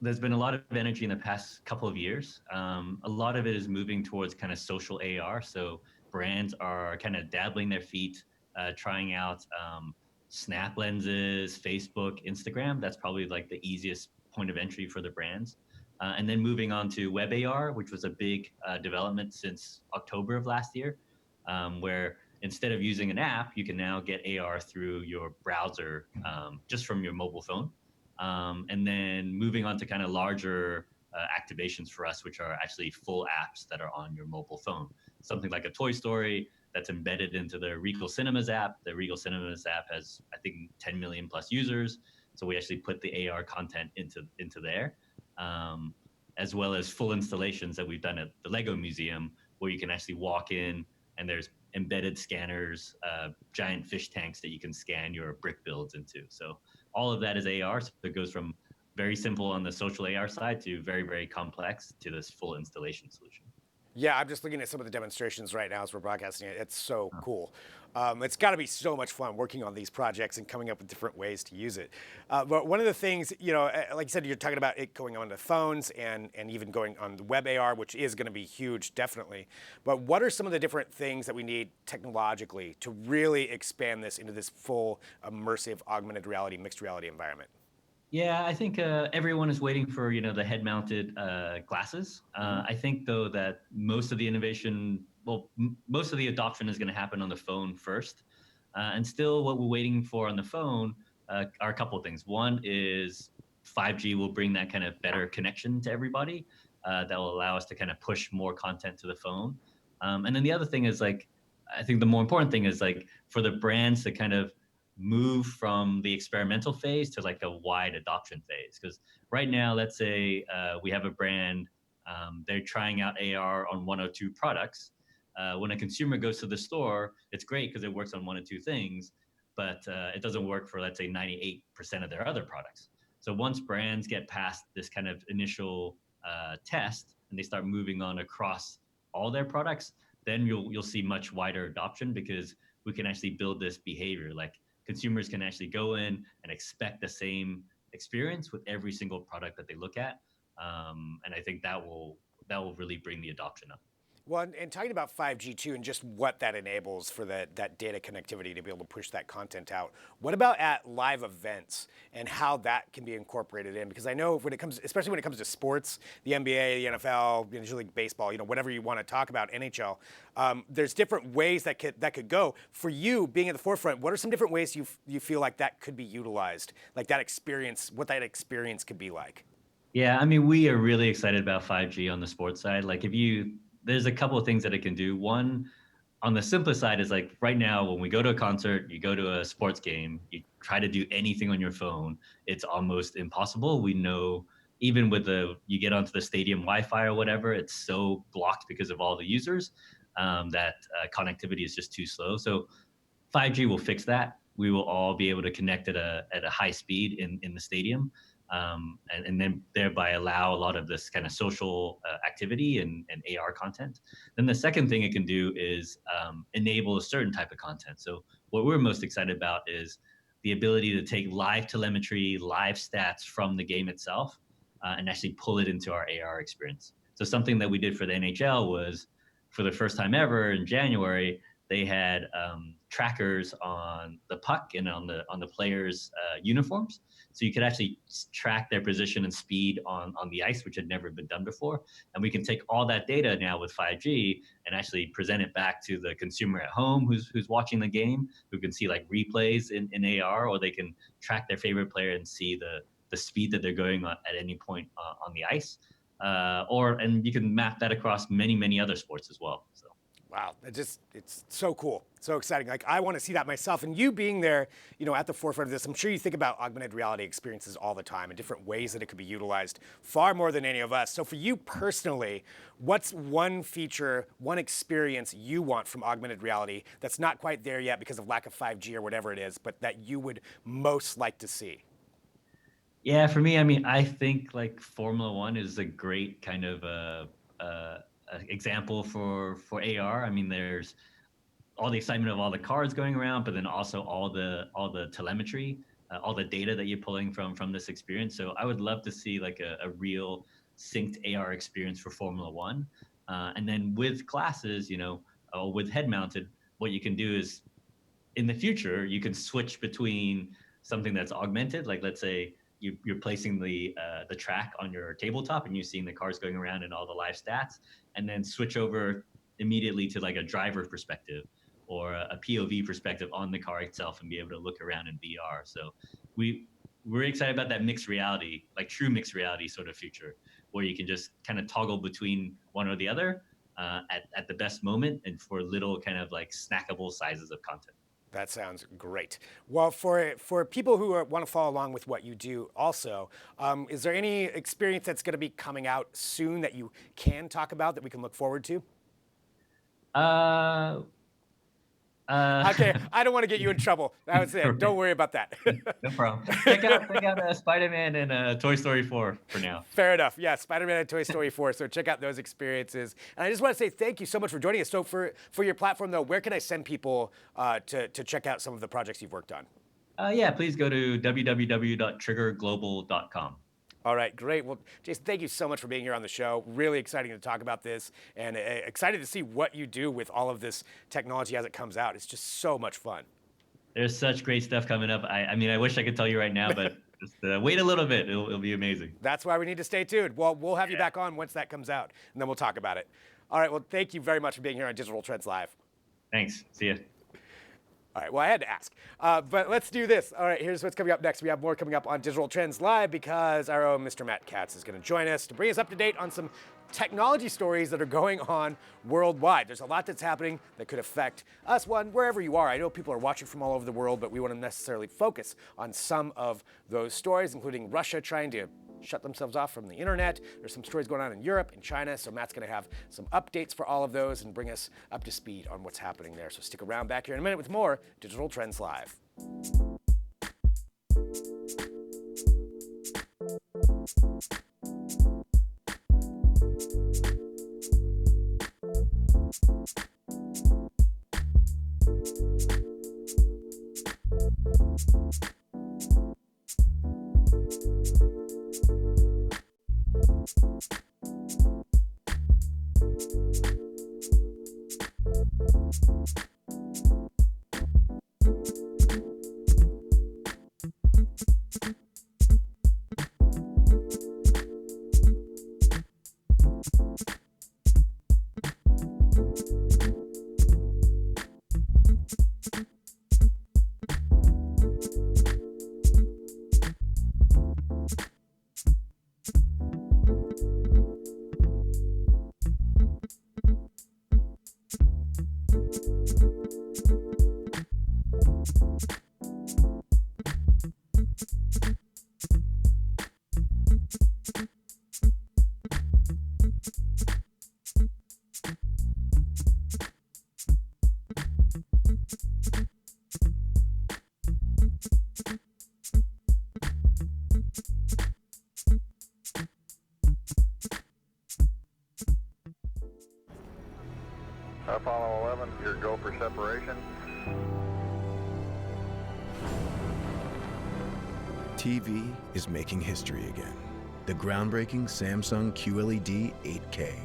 there's been a lot of energy in the past couple of years. A lot of it is moving towards kind of social AR. So brands are kind of dabbling their feet, trying out Snap lenses, Facebook, Instagram. That's probably like the easiest point of entry for the brands. And then moving on to Web AR, which was a big development since October of last year, where instead of using an app, you can now get AR through your browser just from your mobile phone. And then moving on to kind of larger activations for us, which are actually full apps that are on your mobile phone. Something like a Toy Story that's embedded into the Regal Cinemas app. The Regal Cinemas app has, I think, 10 million plus users. So we actually put the AR content into there, as well as full installations that we've done at the Lego Museum, where you can actually walk in and there's embedded scanners, giant fish tanks that you can scan your brick builds into. So all of that is AR. So it goes from very simple on the social AR side to very, very complex to this full installation solution. Yeah, I'm just looking at some of the demonstrations right now as we're broadcasting it. It's so cool. It's got to be so much fun working on these projects and coming up with different ways to use it. But one of the things, like you said, you're talking about it going on to phones and even going on the web AR, which is going to be huge, definitely. But what are some of the different things that we need technologically to really expand this into this full immersive augmented reality, mixed reality environment? Yeah, I think everyone is waiting for the head-mounted glasses. I think though that most of the innovation, most of the adoption is going to happen on the phone first, and still what we're waiting for on the phone are a couple of things. One is 5G will bring that kind of better connection to everybody that will allow us to kind of push more content to the phone, and then the other thing is I think the more important thing is for the brands to kind of move from the experimental phase to a wide adoption phase. Because right now, let's say we have a brand, they're trying out AR on one or two products. When a consumer goes to the store, it's great because it works on one or two things, but it doesn't work for, let's say, 98% of their other products. So once brands get past this kind of initial test and they start moving on across all their products, then you'll see much wider adoption because we can actually build this behavior. Consumers can actually go in and expect the same experience with every single product that they look at, and I think that will really bring the adoption up. Well, and talking about 5G too, and just what that enables for that data connectivity to be able to push that content out. What about at live events and how that can be incorporated in? Because I know especially when it comes to sports, the NBA, the NFL, Major League Baseball, whatever you want to talk about, NHL, there's different ways that could go. For you, being at the forefront, what are some different ways you feel like that could be utilized, like that experience, what that experience could be like? Yeah, I mean, we are really excited about 5G on the sports side. There's a couple of things that it can do. One, on the simplest side is right now, when we go to a concert, you go to a sports game, you try to do anything on your phone, it's almost impossible. We know even with you get onto the stadium Wi-Fi or whatever, it's so blocked because of all the users that connectivity is just too slow. So 5G will fix that. We will all be able to connect at a high speed in the stadium. And then thereby allow a lot of this kind of social activity and AR content. Then the second thing it can do is enable a certain type of content. So what we're most excited about is the ability to take live telemetry, live stats from the game itself, and actually pull it into our AR experience. So something that we did for the NHL was, for the first time ever in January, they had trackers on the puck and on the players' uniforms. So you could actually track their position and speed on the ice, which had never been done before. And we can take all that data now with 5G and actually present it back to the consumer at home who's watching the game, who can see replays in AR, or they can track their favorite player and see the speed that they're going on at any point on the ice. And you can map that across many, many other sports as well. So. Wow, it's so cool, so exciting. I want to see that myself. And you being there, at the forefront of this, I'm sure you think about augmented reality experiences all the time and different ways that it could be utilized far more than any of us. So for you personally, what's one feature, one experience you want from augmented reality that's not quite there yet because of lack of 5G or whatever it is, but that you would most like to see? Yeah, for me, I mean, I think Formula One is a great kind of example for AR. I mean, there's all the excitement of all the cars going around, but then also all the telemetry all the data that you're pulling from this experience. So I would love to see like a real synced AR experience for Formula One. And then with classes, with head mounted, what you can do is in the future, you can switch between something that's augmented, like let's say you're placing the track on your tabletop and you're seeing the cars going around and all the live stats, and then switch over immediately to like a driver perspective or a POV perspective on the car itself and be able to look around in VR. So we're excited about that mixed reality, like true mixed reality sort of future, where you can just kind of toggle between one or the other at the best moment and for little kind of like snackable sizes of content. That sounds great. Well, for people who want to follow along with what you do also, is there any experience that's going to be coming out soon that you can talk about that we can look forward to? Okay, I don't want to get you in trouble. That was it. Don't worry about that. No problem. Check out Spider-Man and Toy Story 4 for now. Fair enough. Yeah, Spider-Man and Toy Story 4. So check out those experiences. And I just want to say thank you so much for joining us. So for your platform, though, where can I send people to check out some of the projects you've worked on? Yeah, please go to www.triggerglobal.com. All right, great. Well, Jason, thank you so much for being here on the show. Really exciting to talk about this and excited to see what you do with all of this technology as it comes out. It's just so much fun. There's such great stuff coming up. I mean, I wish I could tell you right now, but just wait a little bit. It'll be amazing. That's why we need to stay tuned. Well, we'll have you back on once that comes out, and then we'll talk about it. All right, well, thank you very much for being here on Digital Trends Live. Thanks. See ya. All right, well, I had to ask. But let's do this. All right, here's what's coming up next. We have more coming up on Digital Trends Live because our own Mr. Matt Katz is going to join us to bring us up to date on some technology stories that are going on worldwide. There's a lot that's happening that could affect us, wherever you are. I know people are watching from all over the world, but we want to necessarily focus on some of those stories, including Russia trying to shut themselves off from the internet. There's some stories going on in Europe and China, so Matt's going to have some updates for all of those and bring us up to speed on what's happening there. So stick around back here in a minute with more Digital Trends Live. Apollo 11, your go for separation. TV is making history again. The groundbreaking Samsung QLED 8K.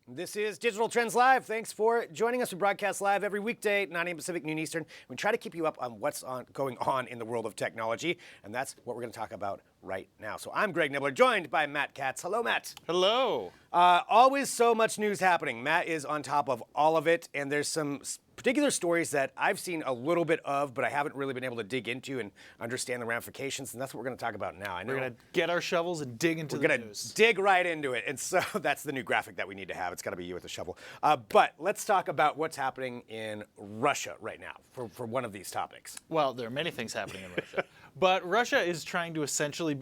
This is Digital Trends Live. Thanks for joining us. We broadcast live every weekday, 9 a.m. Pacific, noon Eastern. We try to keep you up on what's going on in the world of technology, and that's what we're going to talk about right now. So I'm Greg Nibbler, joined by Matt Katz. Hello, Matt. Hello. Always so much news happening. Matt is on top of all of it, and there's some particular stories that I've seen a little bit of, but I haven't really been able to dig into and understand the ramifications, and that's what we're going to talk about now. I know we're going to get our shovels and dig into the news. We're going to dig right into it, and so that's the new graphic that we need to have. It's got to be you with a shovel. But let's talk about what's happening in Russia right now for one of these topics. Well, there are many things happening in Russia, but Russia is trying to essentially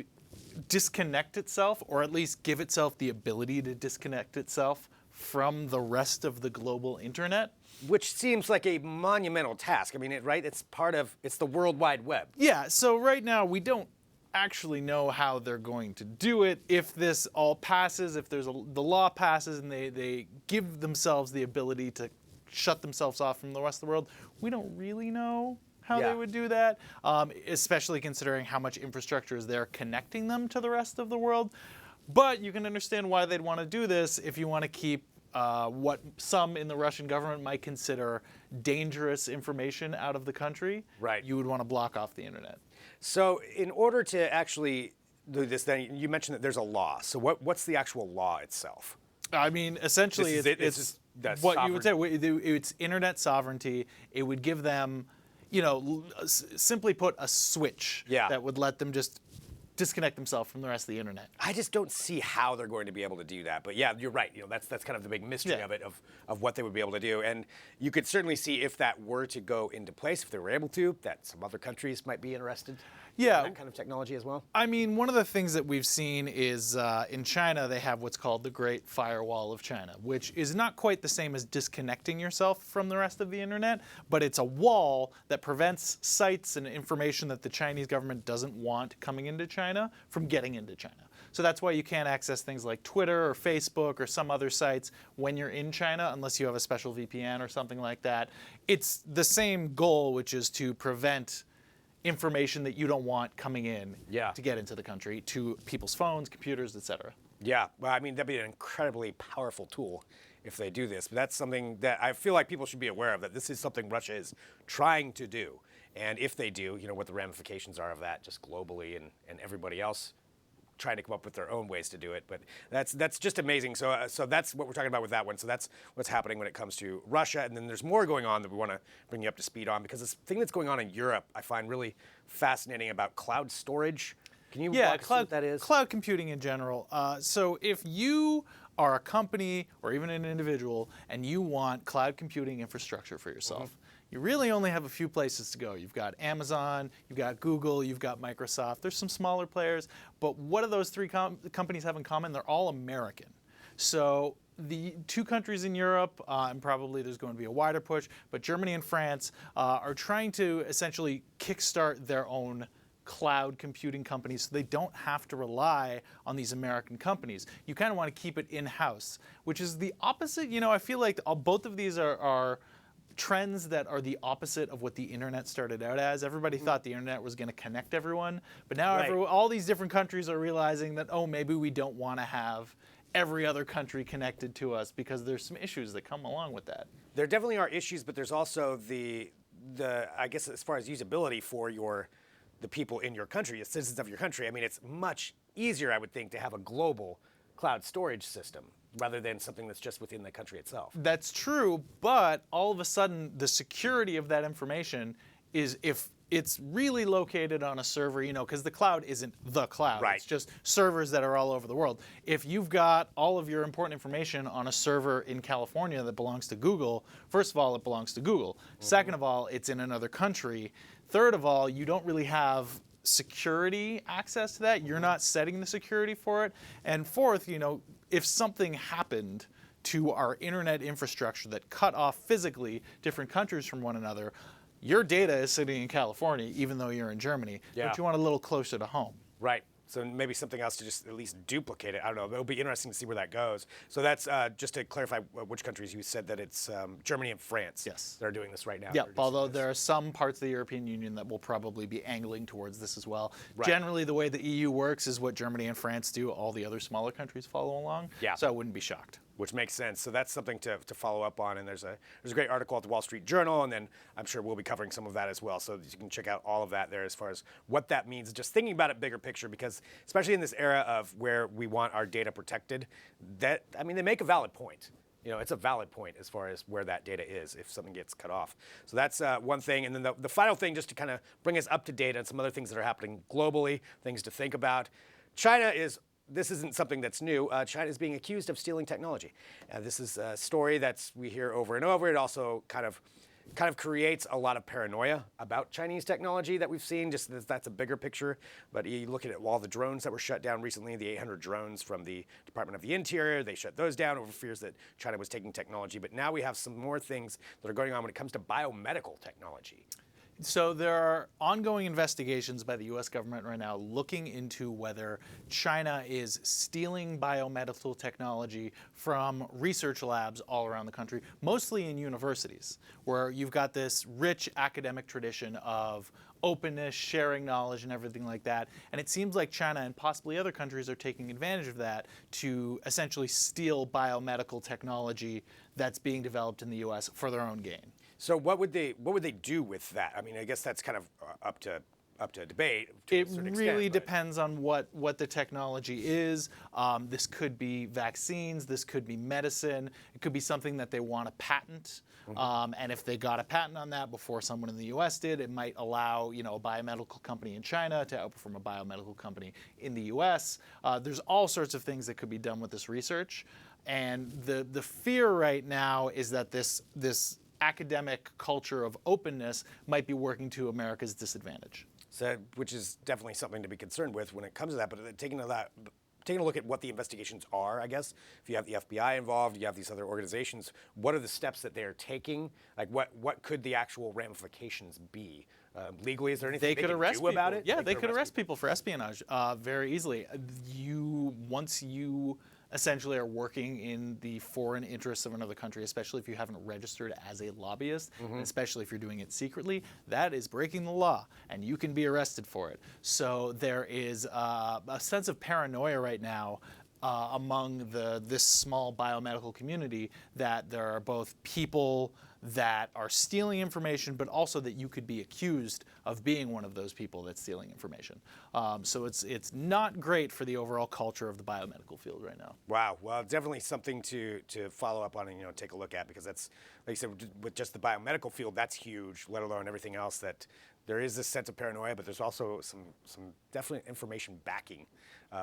disconnect itself, or at least give itself the ability to disconnect itself from the rest of the global internet. Which seems like a monumental task. I mean, right? It's the World Wide Web. Yeah, so right now we don't actually know how they're going to do it. If this all passes, if the law passes and they give themselves the ability to shut themselves off from the rest of the world, we don't really know how they would do that, especially considering how much infrastructure is there connecting them to the rest of the world. But you can understand why they'd want to do this if you want to keep what some in the Russian government might consider dangerous information out of the country. Right. You would want to block off the internet. So in order to actually do this, then you mentioned that there's a law. So what's the actual law itself? I mean, essentially, it's what you would say. It's internet sovereignty. It would give them, simply put, a switch that would let them just disconnect themselves from the rest of the internet. I just don't see how they're going to be able to do that. But yeah, you're right. That's kind of the big mystery of it, of what they would be able to do. And you could certainly see if that were to go into place, if they were able to, that some other countries might be interested. Yeah, that kind of technology as well. I mean, one of the things that we've seen is in China, they have what's called the Great Firewall of China, which is not quite the same as disconnecting yourself from the rest of the internet, but it's a wall that prevents sites and information that the Chinese government doesn't want coming into China from getting into China. So that's why you can't access things like Twitter or Facebook or some other sites when you're in China unless you have a special VPN or something like that. It's the same goal, which is to prevent information that you don't want coming in to get into the country to people's phones, computers, etc. Yeah, well, I mean, that'd be an incredibly powerful tool if they do this. But that's something that I feel like people should be aware of, that this is something Russia is trying to do. And if they do, what the ramifications are of that just globally and everybody else trying to come up with their own ways to do it. But that's just amazing. So that's what we're talking about with that one. So that's what's happening when it comes to Russia. And then there's more going on that we want to bring you up to speed on, because this thing that's going on in Europe I find really fascinating about cloud storage. Can you walk us through what that is? Cloud computing in general. So if you are a company or even an individual and you want cloud computing infrastructure for yourself, you really only have a few places to go. You've got Amazon, you've got Google, you've got Microsoft. There's some smaller players, but what do those three companies have in common? They're all American. So the two countries in Europe, and probably there's going to be a wider push, but Germany and France are trying to essentially kickstart their own cloud computing companies so they don't have to rely on these American companies. You kind of want to keep it in-house, which is the opposite. I feel like both of these are trends that are the opposite of what the internet started out as. Everybody thought the internet was going to connect everyone, but now all these different countries are realizing that, maybe we don't want to have every other country connected to us because there's some issues that come along with that. There definitely are issues, but there's also the I guess as far as usability for the people in your country, the citizens of your country. I mean, it's much easier, I would think, to have a global cloud storage system rather than something that's just within the country itself. That's true, but all of a sudden, the security of that information is if it's really located on a server, because the cloud isn't the cloud. Right. It's just servers that are all over the world. If you've got all of your important information on a server in California that belongs to Google, first of all, it belongs to Google. Second of all, it's in another country. Third of all, you don't really have security access to that. You're not setting the security for it. And fourth, if something happened to our internet infrastructure that cut off physically different countries from one another, your data is sitting in California, even though you're in Germany, but you want a little closer to home. Right. So maybe something else to just at least duplicate it. I don't know. It'll be interesting to see where that goes. So that's just to clarify which countries you said that it's Germany and France. Yes. That are doing this right now. Yeah, although there are some parts of the European Union that will probably be angling towards this as well. Right. Generally, the way the EU works is what Germany and France do. All the other smaller countries follow along. Yeah. So I wouldn't be shocked. Which makes sense. So that's something to follow up on. And there's a great article at the Wall Street Journal, and then I'm sure we'll be covering some of that as well. So you can check out all of that there as far as what that means. Just thinking about it bigger picture, because especially in this era of where we want our data protected, they make a valid point. It's a valid point as far as where that data is if something gets cut off. So that's one thing. And then the final thing, just to kind of bring us up to date on some other things that are happening globally, things to think about. This isn't something that's new. China is being accused of stealing technology. This is a story that we hear over and over. It also kind of creates a lot of paranoia about Chinese technology that we've seen. Just that's a bigger picture. But you look at all the drones that were shut down recently, the 800 drones from the Department of the Interior, they shut those down over fears that China was taking technology. But now we have some more things that are going on when it comes to biomedical technology. So there are ongoing investigations by the U.S. government right now looking into whether China is stealing biomedical technology from research labs all around the country, mostly in universities, where you've got this rich academic tradition of openness, sharing knowledge, and everything like that. And it seems like China and possibly other countries are taking advantage of that to essentially steal biomedical technology that's being developed in the U.S. for their own gain. So what would they do with that? I mean, I guess that's kind of up to debate. It really depends on what the technology is. This could be vaccines. This could be medicine. It could be something that they want to patent. And if they got a patent on that before someone in the U.S. did, it might allow a biomedical company in China to outperform a biomedical company in the U.S. There's all sorts of things that could be done with this research. And the fear right now is that this academic culture of openness might be working to America's disadvantage. So, which is definitely something to be concerned with when it comes to that. But taking a look at what the investigations are, I guess, if you have the FBI involved, you have these other organizations, what are the steps that they're taking? Like, what could the actual ramifications be? Legally, is there anything they could do about it? Yeah, they could arrest people for espionage very easily. Once you essentially are working in the foreign interests of another country, especially if you haven't registered as a lobbyist, and especially if you're doing it secretly, that is breaking the law, and you can be arrested for it. So there is a sense of paranoia right now among this small biomedical community that there are both people that are stealing information, but also that you could be accused of being one of those people that's stealing information. So it's not great for the overall culture of the biomedical field right now. Wow. Well, definitely something to follow up on and take a look at, because that's, like you said, with just the biomedical field, that's huge, let alone everything else. That there is this sense of paranoia, but there's also some definite information backing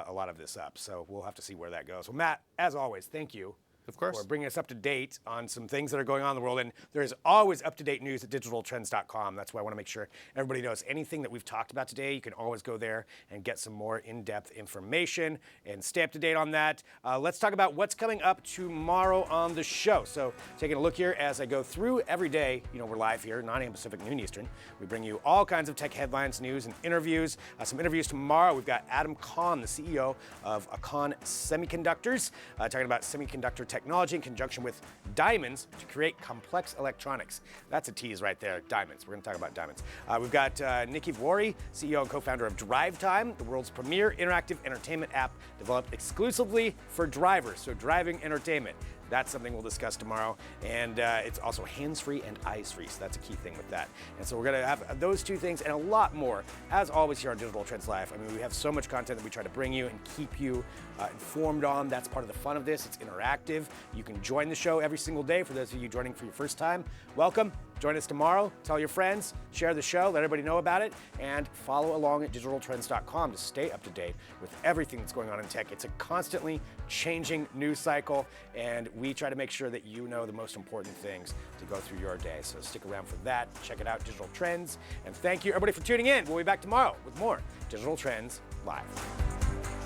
a lot of this up. So we'll have to see where that goes. Well, Matt, as always, thank you. Of course. For bringing us up to date on some things that are going on in the world. And there is always up-to-date news at digitaltrends.com. That's why I want to make sure everybody knows anything that we've talked about today. You can always go there and get some more in-depth information and stay up to date on that. Let's talk about what's coming up tomorrow on the show. So taking a look here as I go through every day, we're live here, 9 a.m. Pacific, noon Eastern. We bring you all kinds of tech headlines, news, and interviews. Some interviews tomorrow. We've got Adam Kahn, the CEO of Akan Semiconductors, talking about semiconductor technology in conjunction with diamonds to create complex electronics. That's a tease right there, diamonds. We're going to talk about diamonds. We've got Nikki Vori, CEO and co-founder of Drive Time, the world's premier interactive entertainment app developed exclusively for drivers, so driving entertainment. That's something we'll discuss tomorrow. And it's also hands-free and eyes-free, so that's a key thing with that. And so we're going to have those two things and a lot more, as always, here on Digital Trends Live. I mean, we have so much content that we try to bring you and keep you informed on. That's part of the fun of this. It's interactive. You can join the show every single day. For those of you joining for your first time, welcome. Join us tomorrow. Tell your friends. Share the show. Let everybody know about it. And follow along at digitaltrends.com to stay up to date with everything that's going on in tech. It's a constantly changing news cycle, and we try to make sure that you know the most important things to go through your day. So stick around for that. Check it out, Digital Trends. And thank you, everybody, for tuning in. We'll be back tomorrow with more Digital Trends Live.